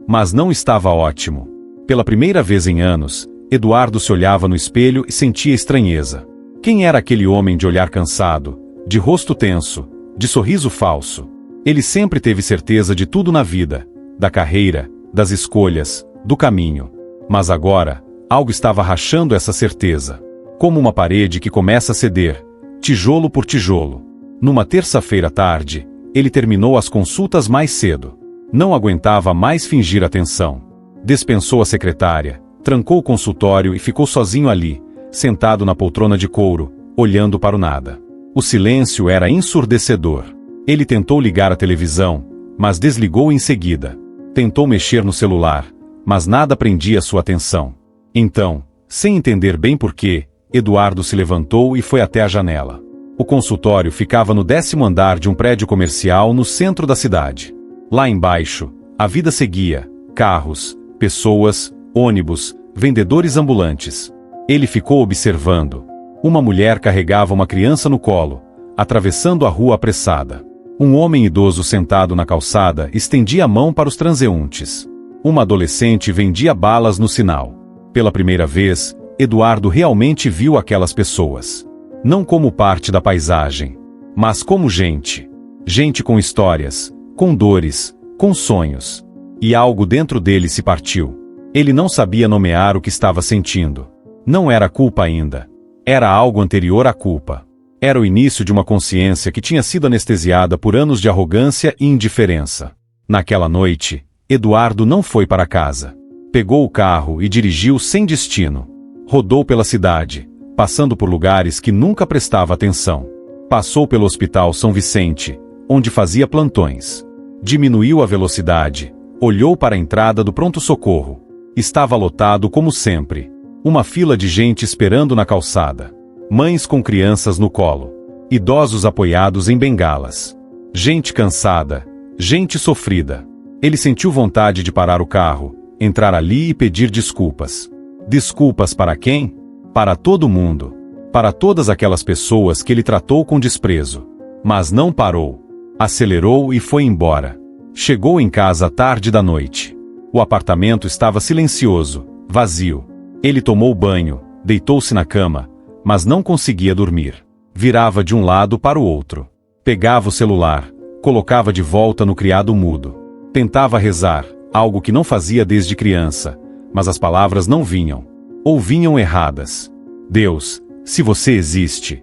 Mas não estava ótimo. Pela primeira vez em anos, Eduardo se olhava no espelho e sentia estranheza. Quem era aquele homem de olhar cansado, de rosto tenso, de sorriso falso? Ele sempre teve certeza de tudo na vida, da carreira, das escolhas, do caminho. Mas agora, algo estava rachando essa certeza. Como uma parede que começa a ceder, tijolo por tijolo. Numa terça-feira à tarde, ele terminou as consultas mais cedo. Não aguentava mais fingir atenção. Dispensou a secretária, trancou o consultório e ficou sozinho ali, sentado na poltrona de couro, olhando para o nada. O silêncio era ensurdecedor. Ele tentou ligar a televisão, mas desligou em seguida. Tentou mexer no celular, mas nada prendia sua atenção. Então, sem entender bem porquê, Eduardo se levantou e foi até a janela. O consultório ficava no 10º andar de um prédio comercial no centro da cidade. Lá embaixo, a vida seguia: carros, pessoas, ônibus, vendedores ambulantes. Ele ficou observando. Uma mulher carregava uma criança no colo, atravessando a rua apressada. Um homem idoso sentado na calçada estendia a mão para os transeuntes. Uma adolescente vendia balas no sinal. Pela primeira vez, Eduardo realmente viu aquelas pessoas. Não como parte da paisagem, mas como gente. Gente com histórias, com dores, com sonhos. E algo dentro dele se partiu. Ele não sabia nomear o que estava sentindo. Não era culpa ainda. Era algo anterior à culpa. Era o início de uma consciência que tinha sido anestesiada por anos de arrogância e indiferença. Naquela noite, Eduardo não foi para casa. Pegou o carro e dirigiu sem destino. Rodou pela cidade, passando por lugares que nunca prestava atenção. Passou pelo Hospital São Vicente, onde fazia plantões. Diminuiu a velocidade, olhou para a entrada do pronto-socorro. Estava lotado como sempre. Uma fila de gente esperando na calçada. Mães com crianças no colo. Idosos apoiados em bengalas. Gente cansada. Gente sofrida. Ele sentiu vontade de parar o carro, entrar ali e pedir desculpas. Desculpas para quem? Para todo mundo. Para todas aquelas pessoas que ele tratou com desprezo. Mas não parou. Acelerou e foi embora. Chegou em casa tarde da noite. O apartamento estava silencioso, vazio. Ele tomou banho, deitou-se na cama, mas não conseguia dormir. Virava de um lado para o outro. Pegava o celular, colocava de volta no criado mudo. Tentava rezar, algo que não fazia desde criança, mas as palavras não vinham. Ou vinham erradas. Deus, se você existe.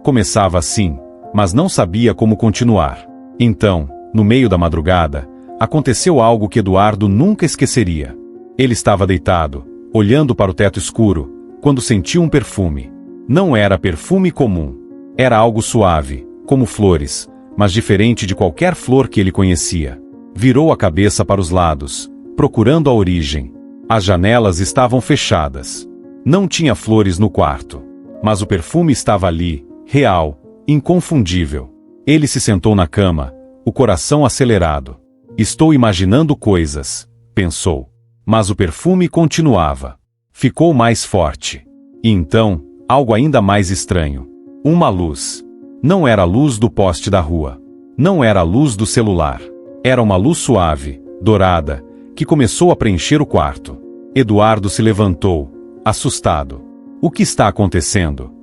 Começava assim, mas não sabia como continuar. Então, no meio da madrugada, aconteceu algo que Eduardo nunca esqueceria. Ele estava deitado, olhando para o teto escuro, quando sentiu um perfume. Não era perfume comum. Era algo suave, como flores, mas diferente de qualquer flor que ele conhecia. Virou a cabeça para os lados, procurando a origem. As janelas estavam fechadas. Não tinha flores no quarto. Mas o perfume estava ali, real, inconfundível. Ele se sentou na cama, o coração acelerado. Estou imaginando coisas, pensou. Mas o perfume continuava. Ficou mais forte. E então, algo ainda mais estranho. Uma luz. Não era a luz do poste da rua. Não era a luz do celular. Era uma luz suave, dourada, que começou a preencher o quarto. Eduardo se levantou, assustado. O que está acontecendo?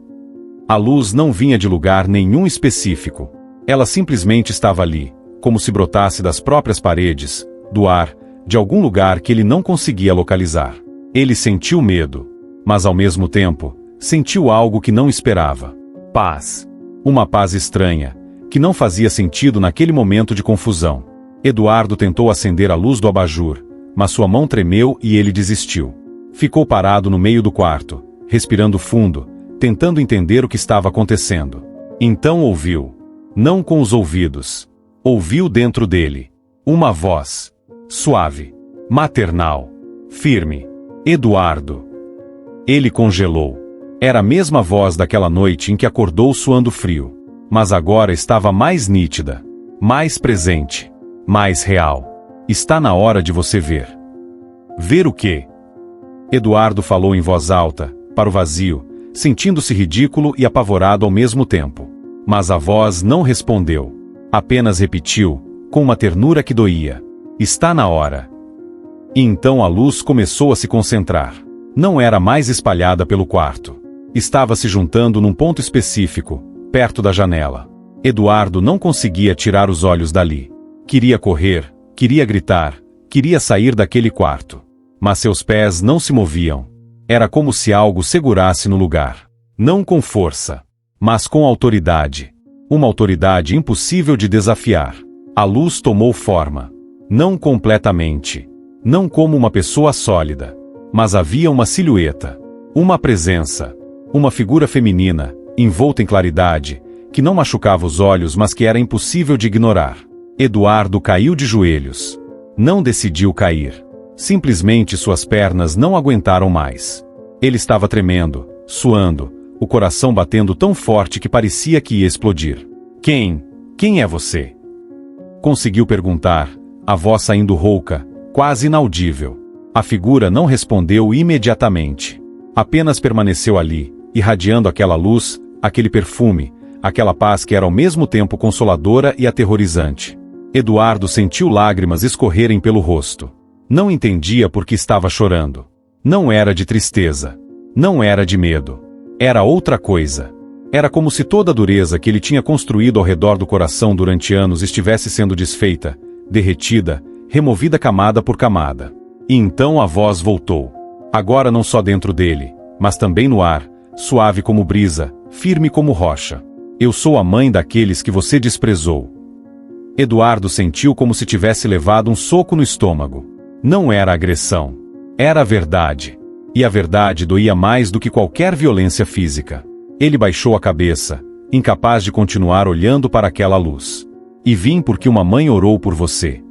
A luz não vinha de lugar nenhum específico. Ela simplesmente estava ali, como se brotasse das próprias paredes, do ar, de algum lugar que ele não conseguia localizar. Ele sentiu medo, mas ao mesmo tempo, sentiu algo que não esperava. Paz. Uma paz estranha, que não fazia sentido naquele momento de confusão. Eduardo tentou acender a luz do abajur, mas sua mão tremeu e ele desistiu. Ficou parado no meio do quarto, respirando fundo, tentando entender o que estava acontecendo. Então ouviu. Não com os ouvidos. Ouviu dentro dele. Uma voz. Suave. Maternal. Firme. Eduardo. Ele congelou. Era a mesma voz daquela noite em que acordou suando frio. Mas agora estava mais nítida. Mais presente. Mais real. Está na hora de você ver. Ver o quê? Eduardo falou em voz alta, para o vazio, sentindo-se ridículo e apavorado ao mesmo tempo. Mas a voz não respondeu. Apenas repetiu, com uma ternura que doía. Está na hora. E então a luz começou a se concentrar. Não era mais espalhada pelo quarto. Estava se juntando num ponto específico, perto da janela. Eduardo não conseguia tirar os olhos dali. Queria correr, queria gritar, queria sair daquele quarto. Mas seus pés não se moviam. Era como se algo segurasse no lugar. Não com força, mas com autoridade. Uma autoridade impossível de desafiar. A luz tomou forma. Não completamente. Não como uma pessoa sólida. Mas havia uma silhueta. Uma presença. Uma figura feminina, envolta em claridade, que não machucava os olhos mas que era impossível de ignorar. Eduardo caiu de joelhos. Não decidiu cair. Simplesmente suas pernas não aguentaram mais. Ele estava tremendo, suando, o coração batendo tão forte que parecia que ia explodir. Quem é você? Conseguiu perguntar, a voz saindo rouca, quase inaudível. A figura não respondeu imediatamente. Apenas permaneceu ali, irradiando aquela luz, aquele perfume, aquela paz que era ao mesmo tempo consoladora e aterrorizante. Eduardo sentiu lágrimas escorrerem pelo rosto. Não entendia por que estava chorando. Não era de tristeza. Não era de medo. Era outra coisa. Era como se toda a dureza que ele tinha construído ao redor do coração durante anos estivesse sendo desfeita, derretida, removida camada por camada. E então a voz voltou. Agora não só dentro dele, mas também no ar, suave como brisa, firme como rocha. Eu sou a mãe daqueles que você desprezou. Eduardo sentiu como se tivesse levado um soco no estômago. Não era agressão. Era a verdade. E a verdade doía mais do que qualquer violência física. Ele baixou a cabeça, incapaz de continuar olhando para aquela luz. E vim porque uma mãe orou por você.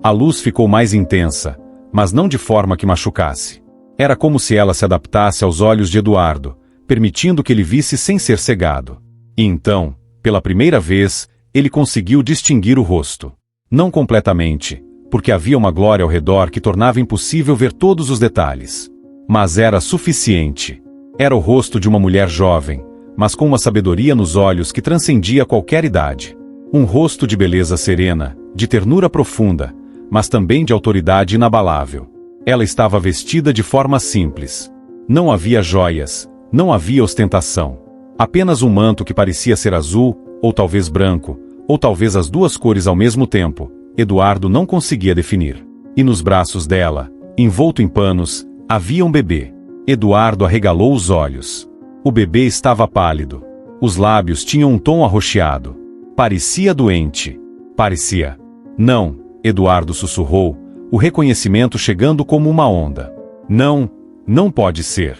A luz ficou mais intensa, mas não de forma que machucasse. Era como se ela se adaptasse aos olhos de Eduardo, permitindo que ele visse sem ser cegado. E então, pela primeira vez, ele conseguiu distinguir o rosto. Não completamente, porque havia uma glória ao redor que tornava impossível ver todos os detalhes. Mas era suficiente. Era o rosto de uma mulher jovem, mas com uma sabedoria nos olhos que transcendia qualquer idade. Um rosto de beleza serena, de ternura profunda, mas também de autoridade inabalável. Ela estava vestida de forma simples. Não havia joias, não havia ostentação. Apenas um manto que parecia ser azul, ou talvez branco, ou talvez as duas cores ao mesmo tempo, Eduardo não conseguia definir. E nos braços dela, envolto em panos, havia um bebê. Eduardo arregalou os olhos. O bebê estava pálido. Os lábios tinham um tom arroxeado. Parecia doente. Parecia. Não, Eduardo sussurrou, o reconhecimento chegando como uma onda. Não, não pode ser.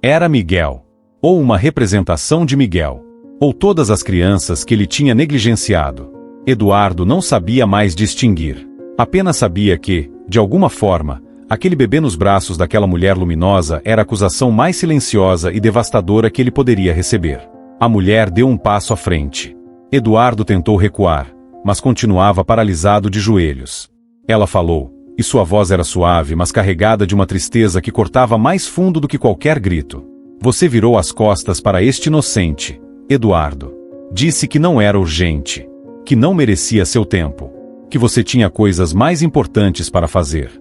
Era Miguel. Ou uma representação de Miguel. Ou todas as crianças que ele tinha negligenciado. Eduardo não sabia mais distinguir. Apenas sabia que, de alguma forma, aquele bebê nos braços daquela mulher luminosa era a acusação mais silenciosa e devastadora que ele poderia receber. A mulher deu um passo à frente. Eduardo tentou recuar, mas continuava paralisado de joelhos. Ela falou, e sua voz era suave, mas carregada de uma tristeza que cortava mais fundo do que qualquer grito. Você virou as costas para este inocente, Eduardo. Disse que não era urgente, que não merecia seu tempo, que você tinha coisas mais importantes para fazer.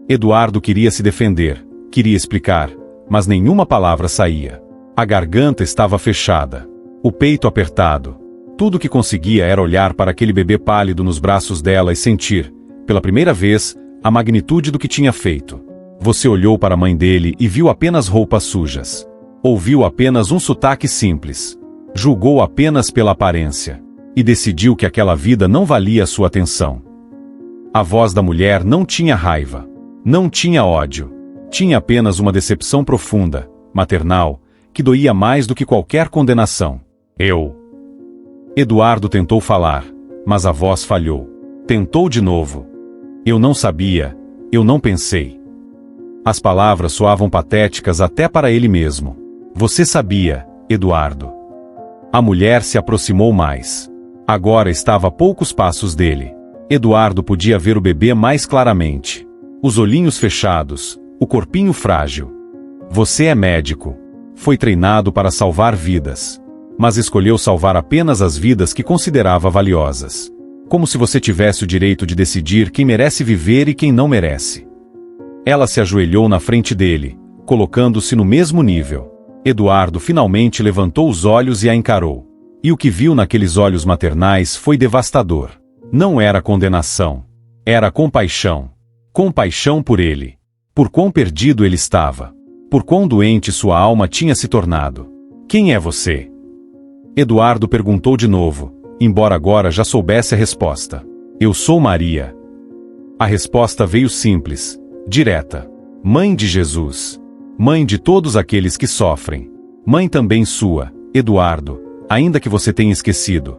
Eduardo queria se defender, queria explicar, mas nenhuma palavra saía. A garganta estava fechada, o peito apertado. Tudo que conseguia era olhar para aquele bebê pálido nos braços dela e sentir, pela primeira vez, a magnitude do que tinha feito. Você olhou para a mãe dele e viu apenas roupas sujas. Ouviu apenas um sotaque simples. Julgou apenas pela aparência. E decidiu que aquela vida não valia sua atenção. A voz da mulher não tinha raiva. Não tinha ódio. Tinha apenas uma decepção profunda, maternal, que doía mais do que qualquer condenação. Eduardo tentou falar, mas a voz falhou. Tentou de novo. Eu não sabia, eu não pensei. As palavras soavam patéticas até para ele mesmo. Você sabia, Eduardo. A mulher se aproximou mais. Agora estava a poucos passos dele. Eduardo podia ver o bebê mais claramente. Os olhinhos fechados, o corpinho frágil. Você é médico. Foi treinado para salvar vidas. Mas escolheu salvar apenas as vidas que considerava valiosas. Como se você tivesse o direito de decidir quem merece viver e quem não merece. Ela se ajoelhou na frente dele, colocando-se no mesmo nível. Eduardo finalmente levantou os olhos e a encarou. E o que viu naqueles olhos maternais foi devastador. Não era condenação. Era compaixão. Compaixão por ele. Por quão perdido ele estava. Por quão doente sua alma tinha se tornado. Quem é você? Eduardo perguntou de novo, embora agora já soubesse a resposta. Eu sou Maria. A resposta veio simples, direta. Mãe de Jesus. Mãe de todos aqueles que sofrem. Mãe também sua, Eduardo, ainda que você tenha esquecido.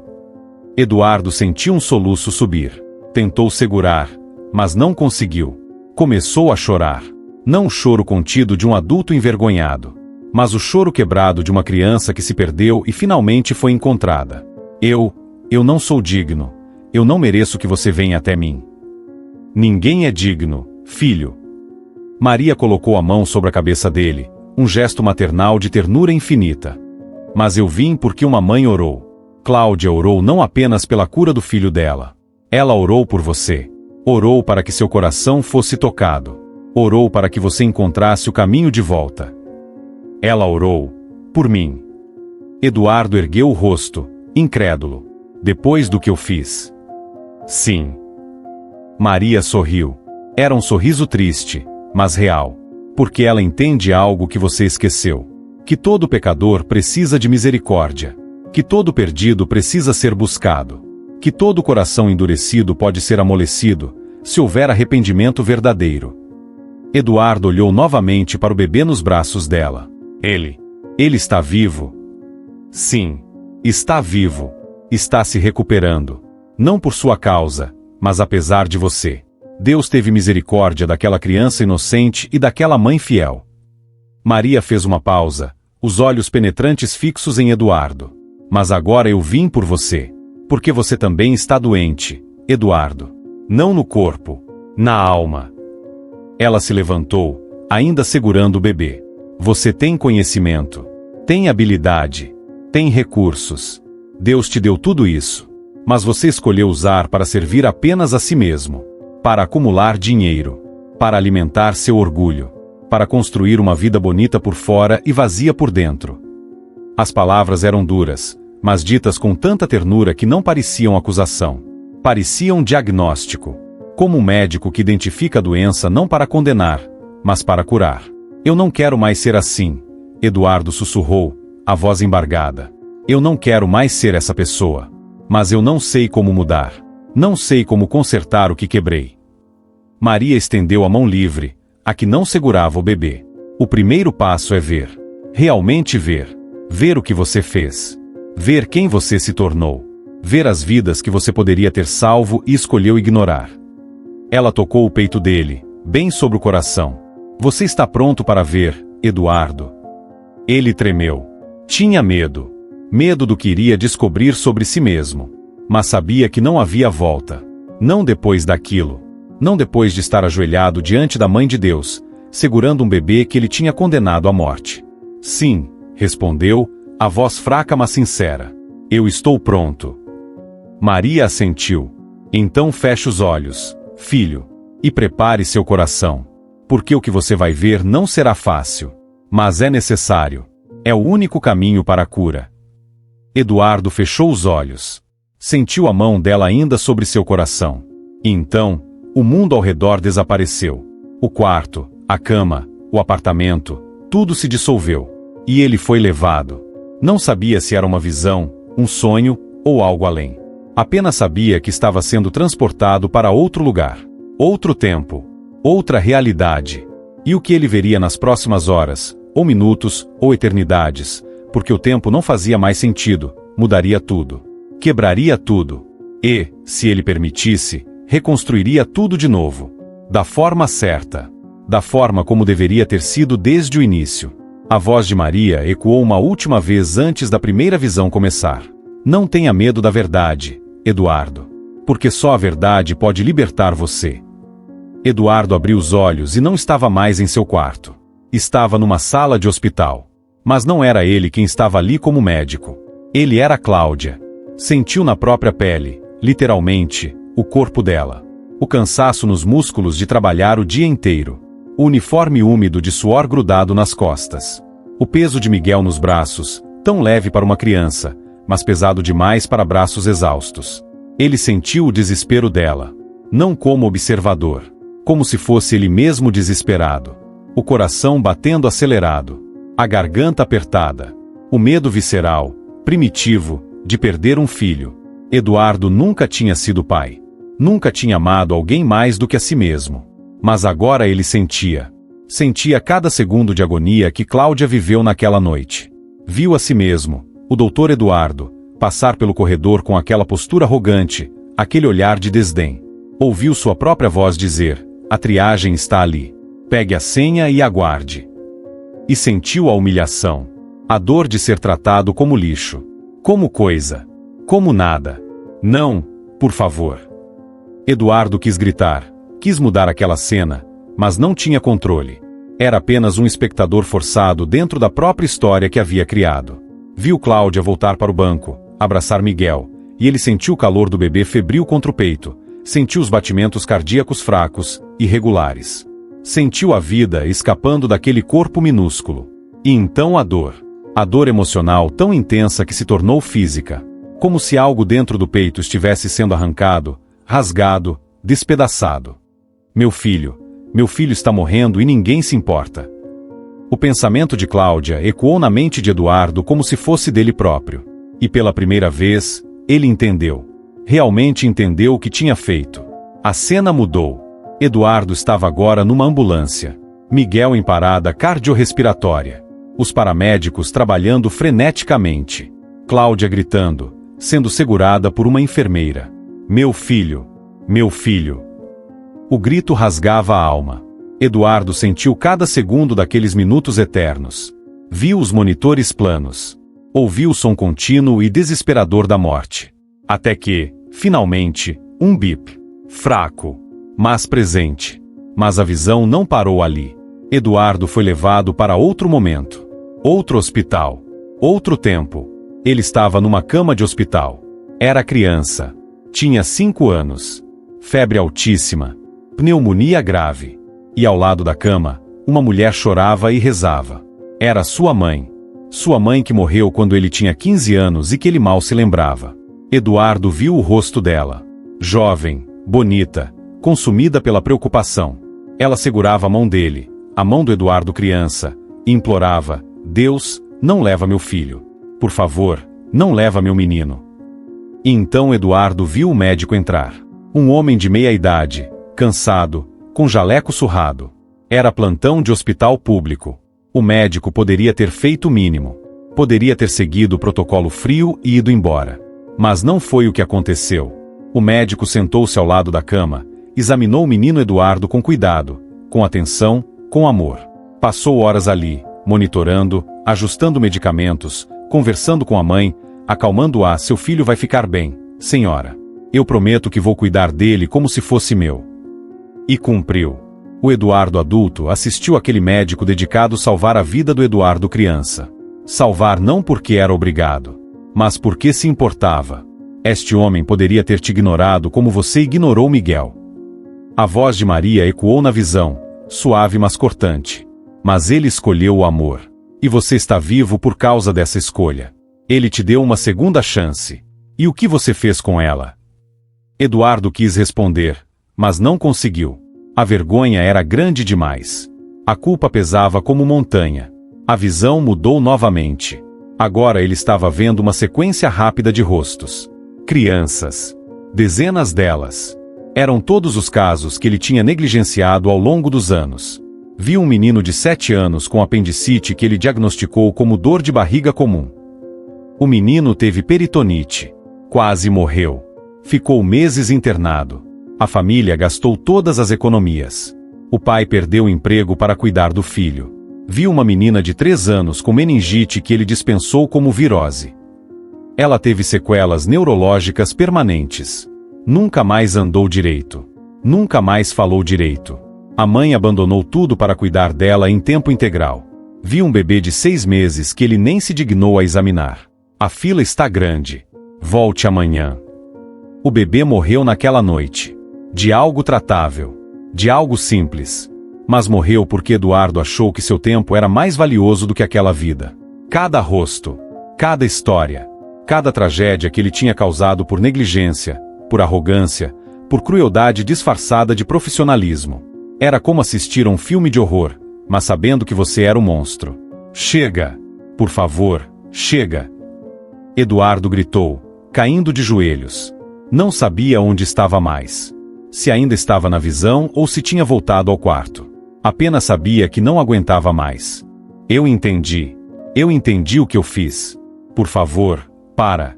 Eduardo sentiu um soluço subir. Tentou segurar, mas não conseguiu. Começou a chorar. Não o choro contido de um adulto envergonhado, mas o choro quebrado de uma criança que se perdeu e finalmente foi encontrada. Eu não sou digno. Eu não mereço que você venha até mim. Ninguém é digno, filho. Maria colocou a mão sobre a cabeça dele, um gesto maternal de ternura infinita. Mas eu vim porque uma mãe orou. Cláudia orou não apenas pela cura do filho dela. Ela orou por você. Orou para que seu coração fosse tocado. Orou para que você encontrasse o caminho de volta. Ela orou por mim. Eduardo ergueu o rosto, incrédulo. Depois do que eu fiz. Sim. Maria sorriu. Era um sorriso triste, mas real. Porque ela entende algo que você esqueceu. Que todo pecador precisa de misericórdia. Que todo perdido precisa ser buscado. Que todo coração endurecido pode ser amolecido, se houver arrependimento verdadeiro. Eduardo olhou novamente para o bebê nos braços dela. Ele está vivo? Sim, está vivo. Está se recuperando. Não por sua causa, mas apesar de você. Deus teve misericórdia daquela criança inocente e daquela mãe fiel. Maria fez uma pausa, os olhos penetrantes fixos em Eduardo. Mas agora eu vim por você. Porque você também está doente, Eduardo. Não no corpo, na alma. Ela se levantou, ainda segurando o bebê. Você tem conhecimento, tem habilidade, tem recursos. Deus te deu tudo isso. Mas você escolheu usar para servir apenas a si mesmo. Para acumular dinheiro. Para alimentar seu orgulho. Para construir uma vida bonita por fora e vazia por dentro. As palavras eram duras, mas ditas com tanta ternura que não pareciam acusação. Pareciam diagnóstico. Como um médico que identifica a doença não para condenar, mas para curar. Eu não quero mais ser assim, Eduardo sussurrou, a voz embargada. Eu não quero mais ser essa pessoa. Mas eu não sei como mudar. Não sei como consertar o que quebrei. Maria estendeu a mão livre, a que não segurava o bebê. O primeiro passo é ver. Realmente ver. Ver o que você fez. Ver quem você se tornou. Ver as vidas que você poderia ter salvo e escolheu ignorar. Ela tocou o peito dele, bem sobre o coração. Você está pronto para ver, Eduardo? Ele tremeu. Tinha medo. Medo do que iria descobrir sobre si mesmo. Mas sabia que não havia volta. Não depois daquilo. Não depois de estar ajoelhado diante da Mãe de Deus, segurando um bebê que ele tinha condenado à morte. Sim, respondeu, a voz fraca mas sincera. Eu estou pronto. Maria assentiu. Então feche os olhos, filho, e prepare seu coração. Porque o que você vai ver não será fácil. Mas é necessário. É o único caminho para a cura. Eduardo fechou os olhos. Sentiu a mão dela ainda sobre seu coração. E então, o mundo ao redor desapareceu. O quarto, a cama, o apartamento, tudo se dissolveu. E ele foi levado. Não sabia se era uma visão, um sonho ou algo além. Apenas sabia que estava sendo transportado para outro lugar, outro tempo, outra realidade. E o que ele veria nas próximas horas, ou minutos, ou eternidades, porque o tempo não fazia mais sentido, mudaria tudo. Quebraria tudo. E, se ele permitisse, reconstruiria tudo de novo. Da forma certa. Da forma como deveria ter sido desde o início. A voz de Maria ecoou uma última vez antes da primeira visão começar. Não tenha medo da verdade, Eduardo. Porque só a verdade pode libertar você. Eduardo abriu os olhos e não estava mais em seu quarto. Estava numa sala de hospital. Mas não era ele quem estava ali como médico. Ele era Cláudia. Sentiu na própria pele, literalmente, o corpo dela. O cansaço nos músculos de trabalhar o dia inteiro. O uniforme úmido de suor grudado nas costas. O peso de Miguel nos braços, tão leve para uma criança, mas pesado demais para braços exaustos. Ele sentiu o desespero dela. Não como observador. Como se fosse ele mesmo desesperado. O coração batendo acelerado. A garganta apertada. O medo visceral, primitivo, de perder um filho. Eduardo nunca tinha sido pai. Nunca tinha amado alguém mais do que a si mesmo. Mas agora ele sentia. Sentia cada segundo de agonia que Cláudia viveu naquela noite. Viu a si mesmo, o doutor Eduardo, passar pelo corredor com aquela postura arrogante, aquele olhar de desdém. Ouviu sua própria voz dizer: a triagem está ali. Pegue a senha e aguarde. E sentiu a humilhação. A dor de ser tratado como lixo. Como coisa. Como nada. Não, por favor. Eduardo quis gritar, quis mudar aquela cena, mas não tinha controle. Era apenas um espectador forçado dentro da própria história que havia criado. Viu Cláudia voltar para o banco, abraçar Miguel, e ele sentiu o calor do bebê febril contra o peito, sentiu os batimentos cardíacos fracos, irregulares. Sentiu a vida escapando daquele corpo minúsculo. E então a dor emocional tão intensa que se tornou física. Como se algo dentro do peito estivesse sendo arrancado, rasgado, despedaçado. Meu filho está morrendo e ninguém se importa. O pensamento de Cláudia ecoou na mente de Eduardo como se fosse dele próprio. E pela primeira vez, ele entendeu. Realmente entendeu o que tinha feito. A cena mudou. Eduardo estava agora numa ambulância. Miguel em parada cardiorrespiratória. Os paramédicos trabalhando freneticamente. Cláudia gritando, sendo segurada por uma enfermeira. Meu filho! Meu filho! O grito rasgava a alma. Eduardo sentiu cada segundo daqueles minutos eternos. Viu os monitores planos. Ouviu o som contínuo e desesperador da morte. Até que, finalmente, um bip. Fraco, mas presente. Mas a visão não parou ali. Eduardo foi levado para outro momento. Outro hospital. Outro tempo. Ele estava numa cama de hospital. Era criança. Tinha 5 anos. Febre altíssima. Pneumonia grave. E ao lado da cama, uma mulher chorava e rezava. Era sua mãe. Sua mãe que morreu quando ele tinha 15 anos e que ele mal se lembrava. Eduardo viu o rosto dela. Jovem, bonita, consumida pela preocupação. Ela segurava a mão dele, a mão do Eduardo criança, e implorava: Deus, não leva meu filho. Por favor, não leva meu menino. E então Eduardo viu o médico entrar. Um homem de meia idade, cansado, com jaleco surrado. Era plantão de hospital público. O médico poderia ter feito o mínimo. Poderia ter seguido o protocolo frio e ido embora. Mas não foi o que aconteceu. O médico sentou-se ao lado da cama, examinou o menino Eduardo com cuidado, com atenção, com amor. Passou horas ali, monitorando, ajustando medicamentos, conversando com a mãe, acalmando-a: seu filho vai ficar bem, senhora. Eu prometo que vou cuidar dele como se fosse meu. E cumpriu. O Eduardo adulto assistiu aquele médico dedicado a salvar a vida do Eduardo criança. Salvar não porque era obrigado, mas porque se importava. Este homem poderia ter te ignorado como você ignorou Miguel. A voz de Maria ecoou na visão, suave mas cortante. Mas ele escolheu o amor. E você está vivo por causa dessa escolha. Ele te deu uma segunda chance. E o que você fez com ela? Eduardo quis responder, mas não conseguiu. A vergonha era grande demais. A culpa pesava como montanha. A visão mudou novamente. Agora ele estava vendo uma sequência rápida de rostos. Crianças. Dezenas delas. Eram todos os casos que ele tinha negligenciado ao longo dos anos. Viu um menino de 7 anos com apendicite que ele diagnosticou como dor de barriga comum. O menino teve peritonite. Quase morreu. Ficou meses internado. A família gastou todas as economias. O pai perdeu o emprego para cuidar do filho. Viu uma menina de 3 anos com meningite que ele dispensou como virose. Ela teve sequelas neurológicas permanentes. Nunca mais andou direito. Nunca mais falou direito. A mãe abandonou tudo para cuidar dela em tempo integral. Viu um bebê de 6 meses que ele nem se dignou a examinar. A fila está grande. Volte amanhã. O bebê morreu naquela noite. De algo tratável. De algo simples. Mas morreu porque Eduardo achou que seu tempo era mais valioso do que aquela vida. Cada rosto. Cada história. Cada tragédia que ele tinha causado por negligência, por arrogância, por crueldade disfarçada de profissionalismo. Era como assistir a um filme de horror, mas sabendo que você era um monstro. Chega! Por favor, chega! Eduardo gritou, caindo de joelhos. Não sabia onde estava mais. Se ainda estava na visão ou se tinha voltado ao quarto. Apenas sabia que não aguentava mais. Eu entendi. Eu entendi o que eu fiz. Por favor, para.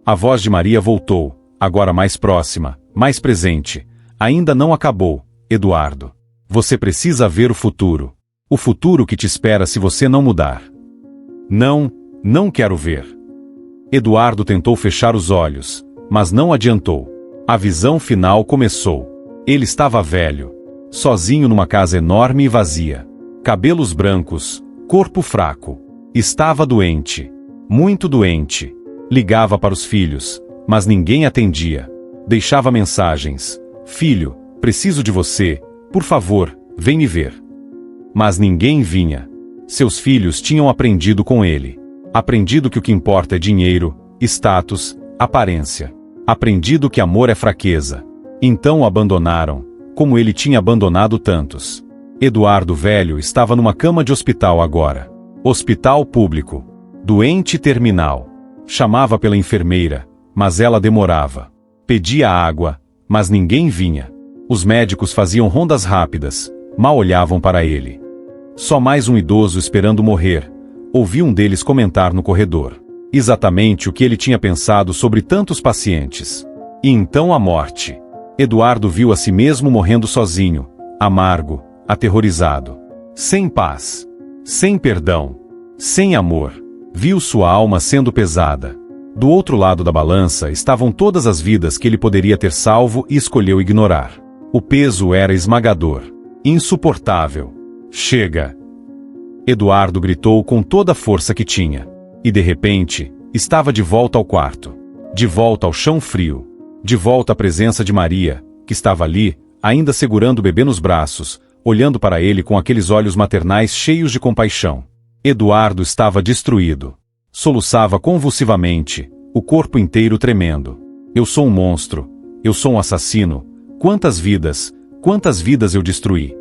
A voz de Maria voltou, agora mais próxima, mais presente. Ainda não acabou, Eduardo. Você precisa ver o futuro. O futuro que te espera se você não mudar. Não, não quero ver. Eduardo tentou fechar os olhos, mas não adiantou. A visão final começou. Ele estava velho. Sozinho numa casa enorme e vazia. Cabelos brancos, corpo fraco. Estava doente. Muito doente. Ligava para os filhos, mas ninguém atendia. Deixava mensagens. Filho, preciso de você, por favor, vem me ver. Mas ninguém vinha. Seus filhos tinham aprendido com ele. Aprendido que o que importa é dinheiro, status, aparência. Aprendido que amor é fraqueza. Então o abandonaram, como ele tinha abandonado tantos. Eduardo velho estava numa cama de hospital agora. Hospital público. Doente terminal. Chamava pela enfermeira, mas ela demorava. Pedia água, mas ninguém vinha. Os médicos faziam rondas rápidas, mal olhavam para ele. Só mais um idoso esperando morrer. Ouvi um deles comentar no corredor. Exatamente o que ele tinha pensado sobre tantos pacientes. E então a morte. Eduardo viu a si mesmo morrendo sozinho, amargo, aterrorizado. Sem paz. Sem perdão. Sem amor. Viu sua alma sendo pesada. Do outro lado da balança estavam todas as vidas que ele poderia ter salvo e escolheu ignorar. O peso era esmagador. Insuportável. Chega! Eduardo gritou com toda a força que tinha. E de repente, estava de volta ao quarto. De volta ao chão frio. De volta à presença de Maria, que estava ali, ainda segurando o bebê nos braços, olhando para ele com aqueles olhos maternais cheios de compaixão. Eduardo estava destruído. Soluçava convulsivamente, o corpo inteiro tremendo. Eu sou um monstro. Eu sou um assassino. Quantas vidas eu destruí?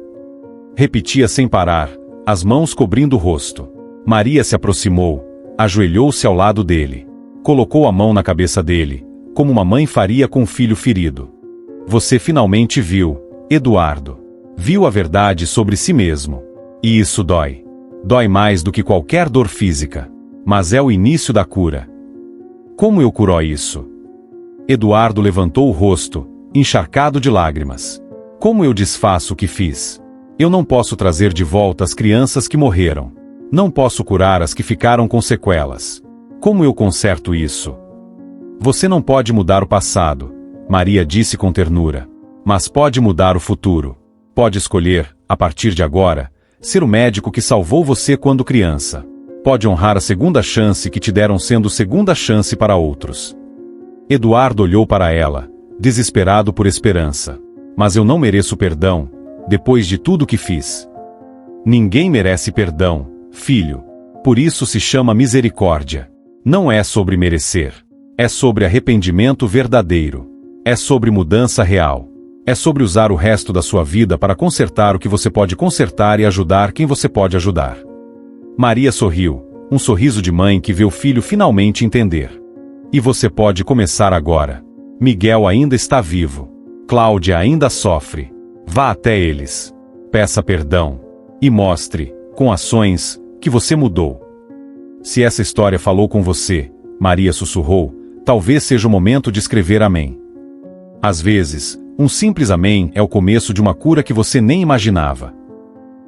Repetia sem parar, as mãos cobrindo o rosto. Maria se aproximou, ajoelhou-se ao lado dele. Colocou a mão na cabeça dele, como uma mãe faria com um filho ferido. Você finalmente viu, Eduardo. Viu a verdade sobre si mesmo. E isso dói. Dói mais do que qualquer dor física. Mas é o início da cura. Como eu curo isso? Eduardo levantou o rosto, encharcado de lágrimas. Como eu desfaço o que fiz? Eu não posso trazer de volta as crianças que morreram. Não posso curar as que ficaram com sequelas. Como eu conserto isso? Você não pode mudar o passado, Maria disse com ternura. Mas pode mudar o futuro. Pode escolher, a partir de agora, ser o médico que salvou você quando criança. Pode honrar a segunda chance que te deram sendo segunda chance para outros. Eduardo olhou para ela, desesperado por esperança. Mas eu não mereço perdão, depois de tudo que fiz. Ninguém merece perdão, filho. Por isso se chama misericórdia. Não é sobre merecer. É sobre arrependimento verdadeiro. É sobre mudança real. É sobre usar o resto da sua vida para consertar o que você pode consertar e ajudar quem você pode ajudar. Maria sorriu, um sorriso de mãe que vê o filho finalmente entender. E você pode começar agora. Miguel ainda está vivo. Cláudia ainda sofre. Vá até eles. Peça perdão. E mostre, com ações, que você mudou. Se essa história falou com você, Maria sussurrou, talvez seja o momento de escrever amém. Às vezes, um simples amém é o começo de uma cura que você nem imaginava.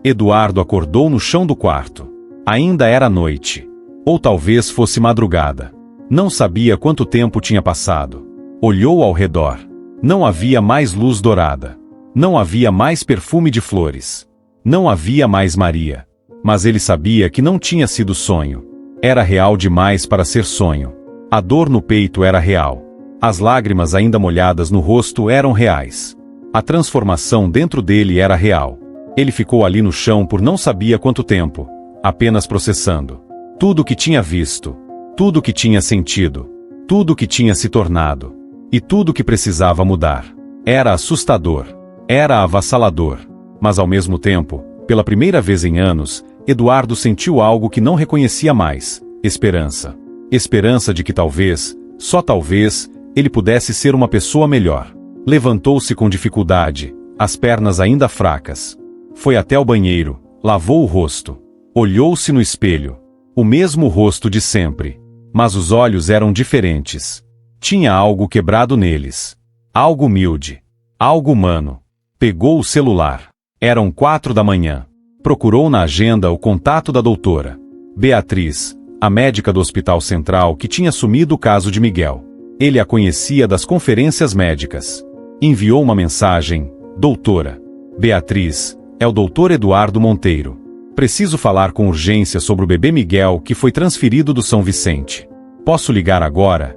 Eduardo acordou no chão do quarto. Ainda era noite. Ou talvez fosse madrugada. Não sabia quanto tempo tinha passado. Olhou ao redor. Não havia mais luz dourada. Não havia mais perfume de flores. Não havia mais Maria. Mas ele sabia que não tinha sido sonho. Era real demais para ser sonho. A dor no peito era real. As lágrimas ainda molhadas no rosto eram reais. A transformação dentro dele era real. Ele ficou ali no chão por não sabia quanto tempo, apenas processando. Tudo o que tinha visto. Tudo o que tinha sentido. Tudo o que tinha se tornado. E tudo o que precisava mudar. Era assustador. Era avassalador. Mas ao mesmo tempo, pela primeira vez em anos, Eduardo sentiu algo que não reconhecia mais: esperança. Esperança de que talvez, só talvez, ele pudesse ser uma pessoa melhor. Levantou-se com dificuldade, as pernas ainda fracas. Foi até o banheiro, lavou o rosto. Olhou-se no espelho. O mesmo rosto de sempre. Mas os olhos eram diferentes. Tinha algo quebrado neles. Algo humilde. Algo humano. Pegou o celular. Eram 4 da manhã. Procurou na agenda o contato da doutora Beatriz, a médica do Hospital Central que tinha assumido o caso de Miguel. Ele a conhecia das conferências médicas. Enviou uma mensagem: doutora Beatriz, é o doutor Eduardo Monteiro. Preciso falar com urgência sobre o bebê Miguel que foi transferido do São Vicente. Posso ligar agora?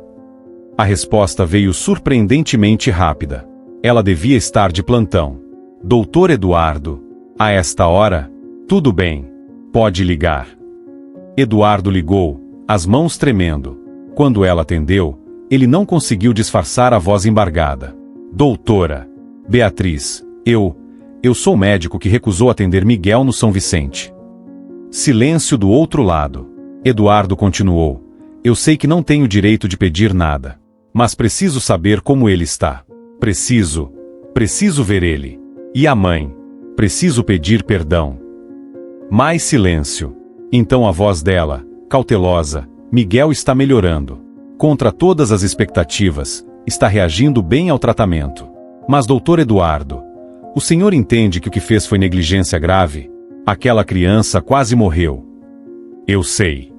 A resposta veio surpreendentemente rápida. Ela devia estar de plantão. Doutor Eduardo, a esta hora? Tudo bem. Pode ligar. Eduardo ligou, as mãos tremendo. Quando ela atendeu, ele não conseguiu disfarçar a voz embargada. Doutora Beatriz, eu sou o médico que recusou atender Miguel no São Vicente. Silêncio do outro lado. Eduardo continuou. Eu sei que não tenho direito de pedir nada. Mas preciso saber como ele está. Preciso ver ele. E a mãe. Preciso pedir perdão. Mais silêncio. Então a voz dela, cautelosa. Miguel está melhorando. Contra todas as expectativas, está reagindo bem ao tratamento. Mas doutor Eduardo, o senhor entende que o que fez foi negligência grave? Aquela criança quase morreu. Eu sei.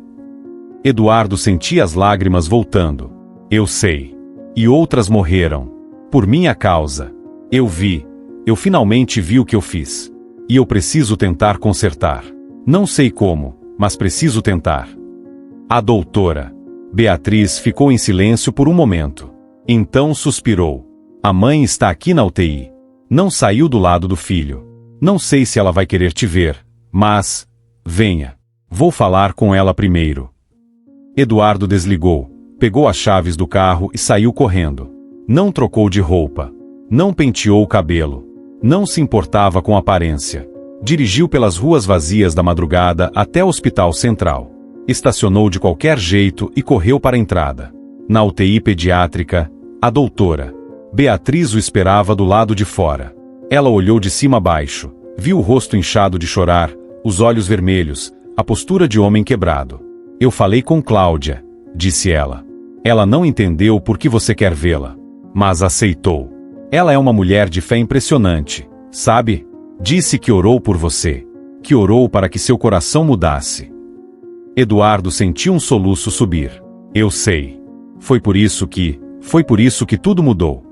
Eduardo sentia as lágrimas voltando. Eu sei. E outras morreram. Por minha causa. Eu finalmente vi o que eu fiz. E eu preciso tentar consertar. Não sei como, mas preciso tentar. A doutora Beatriz ficou em silêncio por um momento. Então suspirou. A mãe está aqui na UTI. Não saiu do lado do filho. Não sei se ela vai querer te ver, mas... venha. Vou falar com ela primeiro. Eduardo desligou, pegou as chaves do carro e saiu correndo. Não trocou de roupa. Não penteou o cabelo. Não se importava com a aparência. Dirigiu pelas ruas vazias da madrugada até o Hospital Central. Estacionou de qualquer jeito e correu para a entrada. Na UTI pediátrica, a doutora Beatriz o esperava do lado de fora. Ela olhou de cima a baixo, viu o rosto inchado de chorar, os olhos vermelhos, a postura de homem quebrado. Eu falei com Cláudia, disse ela. Ela não entendeu por que você quer vê-la, mas aceitou. Ela é uma mulher de fé impressionante, sabe? Disse que orou por você, que orou para que seu coração mudasse. Eduardo sentiu um soluço subir. Eu sei. Foi por isso que tudo mudou.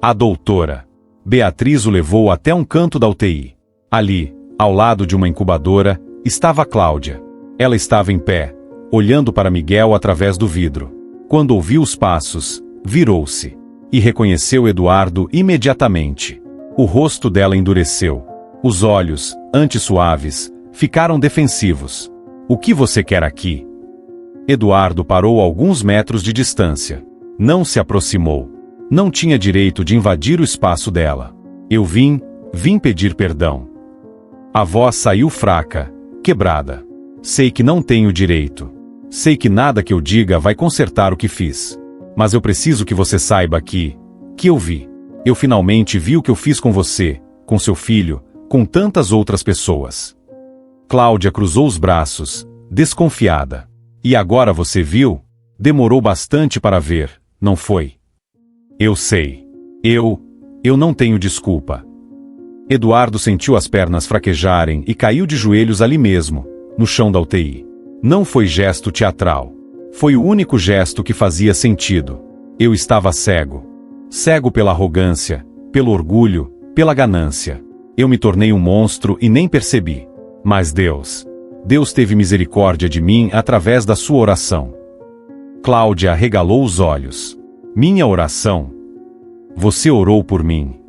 A doutora Beatriz o levou até um canto da UTI. Ali, ao lado de uma incubadora, estava Cláudia. Ela estava em pé, olhando para Miguel através do vidro. Quando ouviu os passos, virou-se e reconheceu Eduardo imediatamente. O rosto dela endureceu. Os olhos, antes suaves, ficaram defensivos. O que você quer aqui? Eduardo parou a alguns metros de distância. Não se aproximou. Não tinha direito de invadir o espaço dela. Eu vim pedir perdão. A voz saiu fraca, quebrada. Sei que não tenho direito. Sei que nada que eu diga vai consertar o que fiz. Mas eu preciso que você saiba que eu vi. Eu finalmente vi o que eu fiz com você, com seu filho, com tantas outras pessoas. Cláudia cruzou os braços, desconfiada. E agora você viu? Demorou bastante para ver, não foi? Eu sei. Eu não tenho desculpa. Eduardo sentiu as pernas fraquejarem e caiu de joelhos ali mesmo, no chão da UTI. Não foi gesto teatral. Foi o único gesto que fazia sentido. Eu estava cego. Cego pela arrogância, pelo orgulho, pela ganância. Eu me tornei um monstro e nem percebi. Mas Deus teve misericórdia de mim através da sua oração. Cláudia arregalou os olhos. Minha oração? Você orou por mim.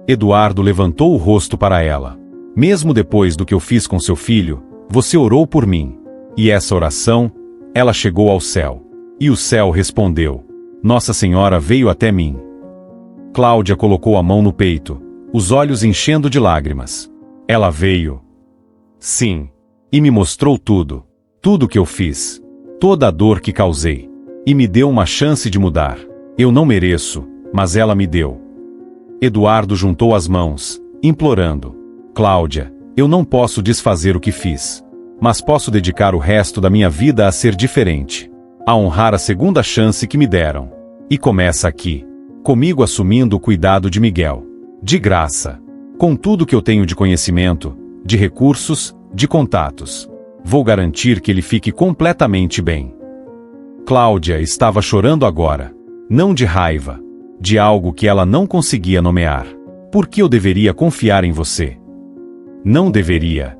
Eduardo levantou o rosto para ela. Mesmo depois do que eu fiz com seu filho, você orou por mim. E essa oração, ela chegou ao céu. E o céu respondeu. Nossa Senhora veio até mim. Cláudia colocou a mão no peito, os olhos enchendo de lágrimas. Ela veio. Sim. E me mostrou tudo. Tudo que eu fiz. Toda a dor que causei. E me deu uma chance de mudar. Eu não mereço, mas ela me deu. Eduardo juntou as mãos, implorando. Cláudia, eu não posso desfazer o que fiz. Mas posso dedicar o resto da minha vida a ser diferente. A honrar a segunda chance que me deram. E começa aqui. Comigo assumindo o cuidado de Miguel. De graça. Com tudo que eu tenho de conhecimento, de recursos, de contatos. Vou garantir que ele fique completamente bem. Cláudia estava chorando agora. Não de raiva. De algo que ela não conseguia nomear. Por que eu deveria confiar em você? Não deveria.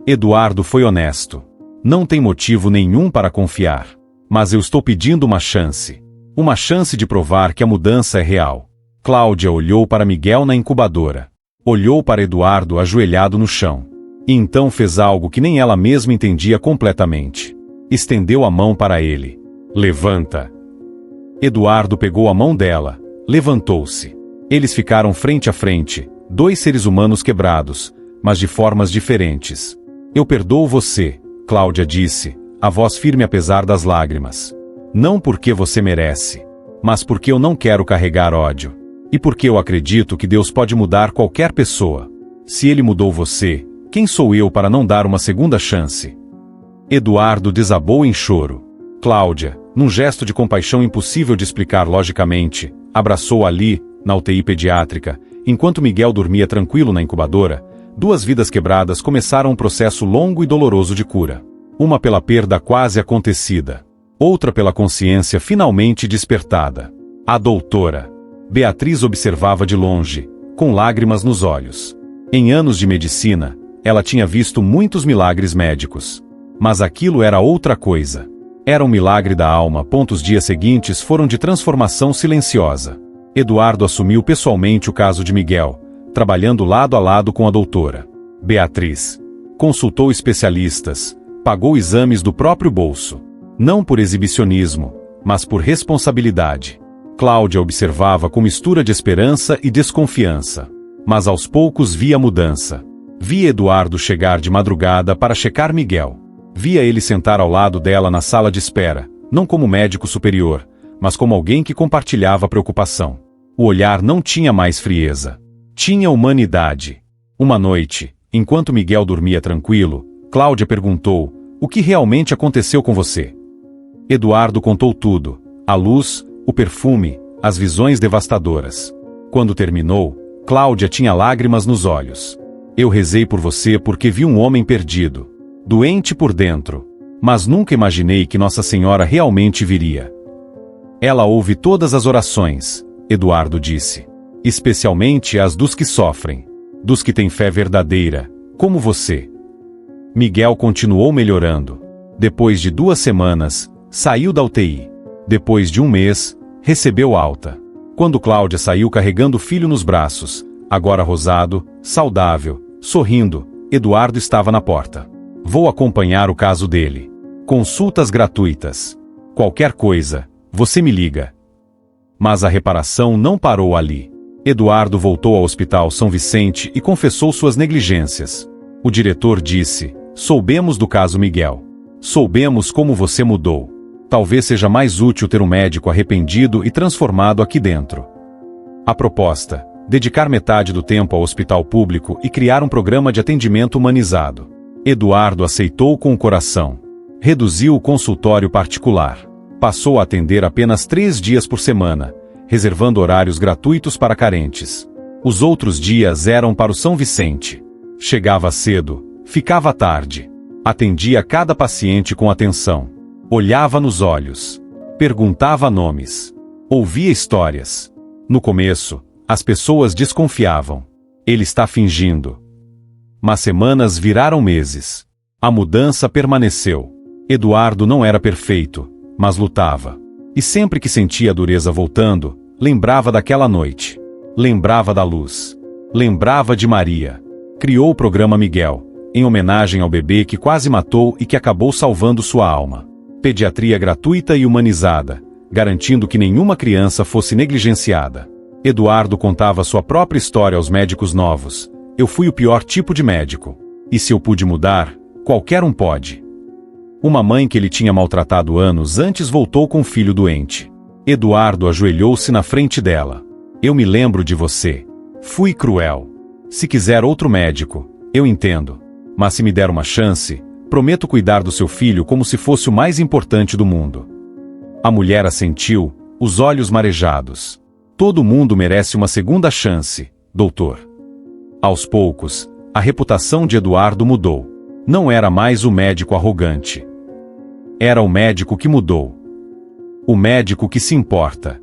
Eduardo foi honesto. Não tem motivo nenhum para confiar. Mas eu estou pedindo uma chance. Uma chance de provar que a mudança é real. Cláudia olhou para Miguel na incubadora. Olhou para Eduardo ajoelhado no chão. E então fez algo que nem ela mesma entendia completamente. Estendeu a mão para ele. Levanta. Eduardo pegou a mão dela. Levantou-se. Eles ficaram frente a frente, dois seres humanos quebrados, mas de formas diferentes. Eu perdoo você, Cláudia disse, a voz firme apesar das lágrimas. Não porque você merece, mas porque eu não quero carregar ódio. E porque eu acredito que Deus pode mudar qualquer pessoa. Se Ele mudou você, quem sou eu para não dar uma segunda chance? Eduardo desabou em choro. Cláudia, num gesto de compaixão impossível de explicar logicamente, abraçou ali, na UTI pediátrica, enquanto Miguel dormia tranquilo na incubadora. Duas vidas quebradas começaram um processo longo e doloroso de cura. Uma pela perda quase acontecida. Outra pela consciência finalmente despertada. A doutora Beatriz observava de longe, com lágrimas nos olhos. Em anos de medicina, ela tinha visto muitos milagres médicos. Mas aquilo era outra coisa. Era um milagre da alma. Os dias seguintes foram de transformação silenciosa. Eduardo assumiu pessoalmente o caso de Miguel, trabalhando lado a lado com a doutora Beatriz. Consultou especialistas, pagou exames do próprio bolso. Não por exibicionismo, mas por responsabilidade. Cláudia observava com mistura de esperança e desconfiança. Mas aos poucos via a mudança. Via Eduardo chegar de madrugada para checar Miguel. Via ele sentar ao lado dela na sala de espera, não como médico superior, mas como alguém que compartilhava a preocupação. O olhar não tinha mais frieza. Tinha humanidade. Uma noite, enquanto Miguel dormia tranquilo, Cláudia perguntou: o que realmente aconteceu com você? Eduardo contou tudo: a luz, o perfume, as visões devastadoras. Quando terminou, Cláudia tinha lágrimas nos olhos. Eu rezei por você porque vi um homem perdido, doente por dentro, mas nunca imaginei que Nossa Senhora realmente viria. Ela ouve todas as orações, Eduardo disse, especialmente as dos que sofrem, dos que têm fé verdadeira, como você. Miguel continuou melhorando. Depois de 2 semanas, saiu da UTI. Depois de 1 mês, recebeu alta. Quando Cláudia saiu carregando o filho nos braços, agora rosado, saudável, sorrindo, Eduardo estava na porta. Vou acompanhar o caso dele. Consultas gratuitas. Qualquer coisa, você me liga. Mas a reparação não parou ali. Eduardo voltou ao Hospital São Vicente e confessou suas negligências. O diretor disse: soubemos do caso Miguel. Soubemos como você mudou. Talvez seja mais útil ter um médico arrependido e transformado aqui dentro. A proposta: dedicar metade do tempo ao hospital público e criar um programa de atendimento humanizado. Eduardo aceitou com o coração. Reduziu o consultório particular. Passou a atender apenas 3 dias por semana, reservando horários gratuitos para carentes. Os outros dias eram para o São Vicente. Chegava cedo, ficava tarde. Atendia cada paciente com atenção. Olhava nos olhos. Perguntava nomes. Ouvia histórias. No começo, as pessoas desconfiavam. Ele está fingindo. Mas semanas viraram meses. A mudança permaneceu. Eduardo não era perfeito, mas lutava. E sempre que sentia a dureza voltando, lembrava daquela noite. Lembrava da luz. Lembrava de Maria. Criou o programa Miguel, em homenagem ao bebê que quase matou e que acabou salvando sua alma. Pediatria gratuita e humanizada, garantindo que nenhuma criança fosse negligenciada. Eduardo contava sua própria história aos médicos novos. Eu fui o pior tipo de médico. E se eu pude mudar, qualquer um pode. Uma mãe que ele tinha maltratado anos antes voltou com um filho doente. Eduardo ajoelhou-se na frente dela. Eu me lembro de você. Fui cruel. Se quiser outro médico, eu entendo. Mas se me der uma chance, prometo cuidar do seu filho como se fosse o mais importante do mundo. A mulher assentiu, os olhos marejados. Todo mundo merece uma segunda chance, doutor. Aos poucos, a reputação de Eduardo mudou. Não era mais o médico arrogante. Era o médico que mudou. O médico que se importa.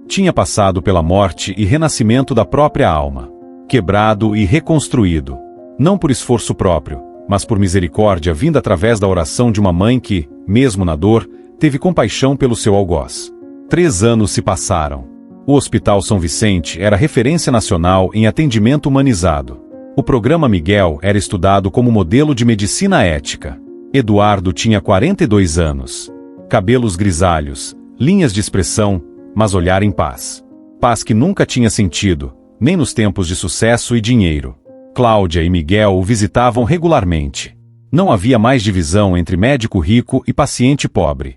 Tinha passado pela morte e renascimento da própria alma. Quebrado e reconstruído. Não por esforço próprio, mas por misericórdia vinda através da oração de uma mãe que, mesmo na dor, teve compaixão pelo seu algoz. 3 anos se passaram. O Hospital São Vicente era referência nacional em atendimento humanizado. O programa Miguel era estudado como modelo de medicina ética. Eduardo tinha 42 anos. Cabelos grisalhos, linhas de expressão, mas olhar em paz. Paz que nunca tinha sentido, nem nos tempos de sucesso e dinheiro. Cláudia e Miguel o visitavam regularmente. Não havia mais divisão entre médico rico e paciente pobre.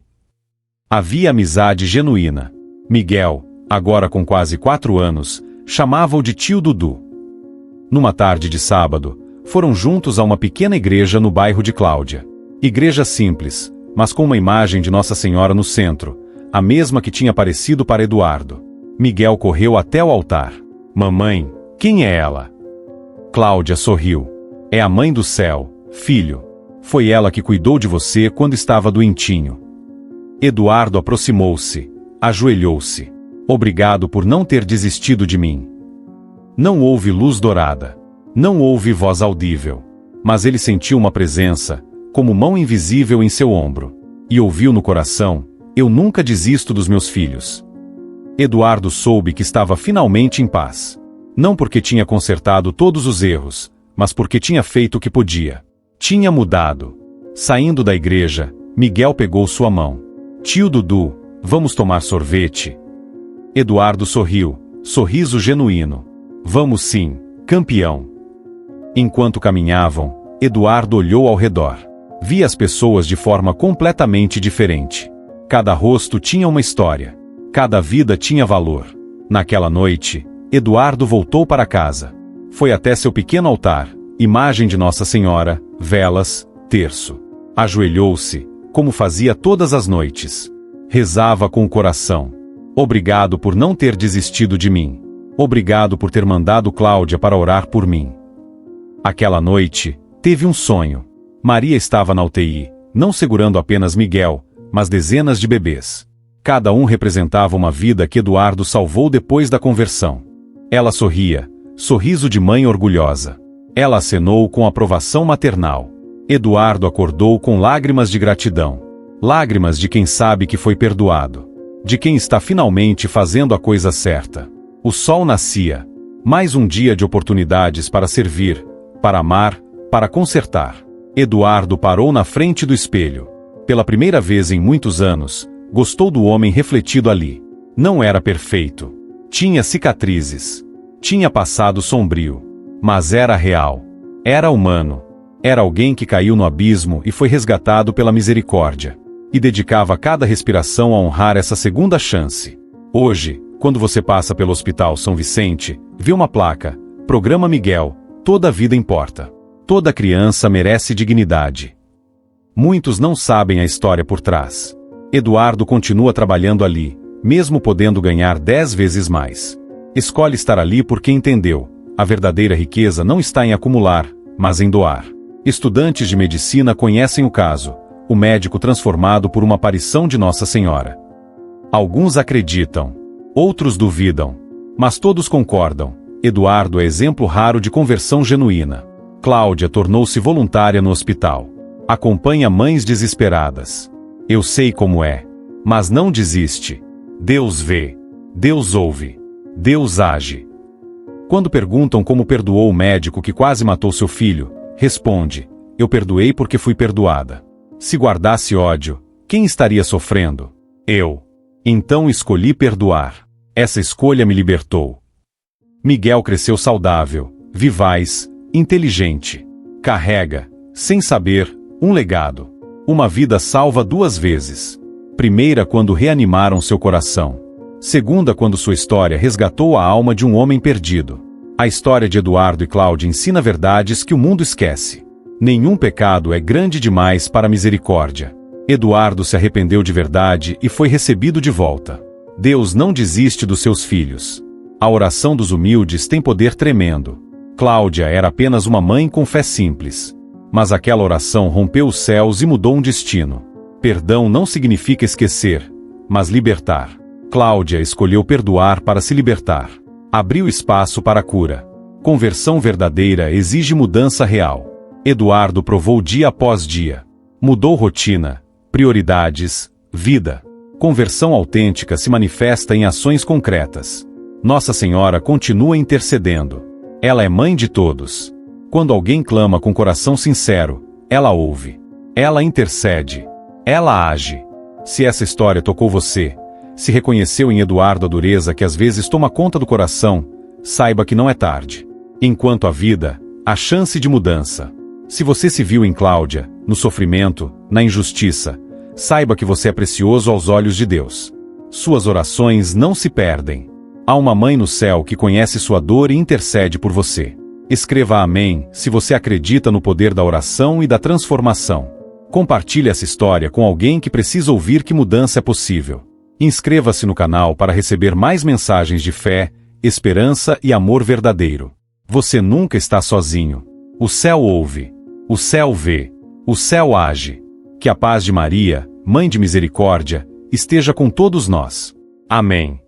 Havia amizade genuína. Miguel, agora com quase 4 anos, chamava-o de tio Dudu. Numa tarde de sábado, foram juntos a uma pequena igreja no bairro de Cláudia. Igreja simples, mas com uma imagem de Nossa Senhora no centro, a mesma que tinha aparecido para Eduardo. Miguel correu até o altar. Mamãe, quem é ela? Cláudia sorriu. É a mãe do céu, filho. Foi ela que cuidou de você quando estava doentinho. Eduardo aproximou-se, ajoelhou-se. Obrigado por não ter desistido de mim. Não houve luz dourada. Não houve voz audível. Mas ele sentiu uma presença, como mão invisível em seu ombro. E ouviu no coração: eu nunca desisto dos meus filhos. Eduardo soube que estava finalmente em paz. Não porque tinha consertado todos os erros, mas porque tinha feito o que podia. Tinha mudado. Saindo da igreja, Miguel pegou sua mão. Tio Dudu, vamos tomar sorvete? Eduardo sorriu, sorriso genuíno. Vamos sim, campeão. Enquanto caminhavam, Eduardo olhou ao redor. Via as pessoas de forma completamente diferente. Cada rosto tinha uma história. Cada vida tinha valor. Naquela noite, Eduardo voltou para casa. Foi até seu pequeno altar, imagem de Nossa Senhora, velas, terço. Ajoelhou-se, como fazia todas as noites. Rezava com o coração. Obrigado por não ter desistido de mim. Obrigado por ter mandado Cláudia para orar por mim. Aquela noite, teve um sonho. Maria estava na UTI, não segurando apenas Miguel, mas dezenas de bebês. Cada um representava uma vida que Eduardo salvou depois da conversão. Ela sorria, sorriso de mãe orgulhosa. Ela acenou com aprovação maternal. Eduardo acordou com lágrimas de gratidão. Lágrimas de quem sabe que foi perdoado. De quem está finalmente fazendo a coisa certa. O sol nascia. Mais um dia de oportunidades para servir, para amar, para consertar. Eduardo parou na frente do espelho. Pela primeira vez em muitos anos, gostou do homem refletido ali. Não era perfeito. Tinha cicatrizes. Tinha passado sombrio. Mas era real. Era humano. Era alguém que caiu no abismo e foi resgatado pela misericórdia. E dedicava cada respiração a honrar essa segunda chance. Hoje, quando você passa pelo Hospital São Vicente, vê uma placa, Programa Miguel, toda vida importa. Toda criança merece dignidade. Muitos não sabem a história por trás. Eduardo continua trabalhando ali, mesmo podendo ganhar 10 vezes mais. Escolhe estar ali porque entendeu, a verdadeira riqueza não está em acumular, mas em doar. Estudantes de medicina conhecem o caso, o médico transformado por uma aparição de Nossa Senhora. Alguns acreditam, outros duvidam, mas todos concordam. Eduardo é exemplo raro de conversão genuína. Cláudia tornou-se voluntária no hospital. Acompanha mães desesperadas. Eu sei como é. Mas não desiste. Deus vê. Deus ouve. Deus age. Quando perguntam como perdoou o médico que quase matou seu filho, responde: eu perdoei porque fui perdoada. Se guardasse ódio, quem estaria sofrendo? Eu. Então escolhi perdoar. Essa escolha me libertou. Miguel cresceu saudável, vivaz, inteligente. Carrega, sem saber, um legado. Uma vida salva 2 vezes. Primeira quando reanimaram seu coração. Segunda quando sua história resgatou a alma de um homem perdido. A história de Eduardo e Cláudia ensina verdades que o mundo esquece. Nenhum pecado é grande demais para a misericórdia. Eduardo se arrependeu de verdade e foi recebido de volta. Deus não desiste dos seus filhos. A oração dos humildes tem poder tremendo. Cláudia era apenas uma mãe com fé simples. Mas aquela oração rompeu os céus e mudou um destino. Perdão não significa esquecer, mas libertar. Cláudia escolheu perdoar para se libertar. Abriu espaço para a cura. Conversão verdadeira exige mudança real. Eduardo provou dia após dia. Mudou rotina, prioridades, vida. Conversão autêntica se manifesta em ações concretas. Nossa Senhora continua intercedendo. Ela é mãe de todos. Quando alguém clama com coração sincero, ela ouve. Ela intercede. Ela age. Se essa história tocou você, se reconheceu em Eduardo a dureza que às vezes toma conta do coração, saiba que não é tarde. Enquanto há vida, há chance de mudança. Se você se viu em Cláudia, no sofrimento, na injustiça, saiba que você é precioso aos olhos de Deus. Suas orações não se perdem. Há uma mãe no céu que conhece sua dor e intercede por você. Escreva amém se você acredita no poder da oração e da transformação. Compartilhe essa história com alguém que precisa ouvir que mudança é possível. Inscreva-se no canal para receber mais mensagens de fé, esperança e amor verdadeiro. Você nunca está sozinho. O céu ouve. O céu vê. O céu age. Que a paz de Maria, Mãe de Misericórdia, esteja com todos nós. Amém.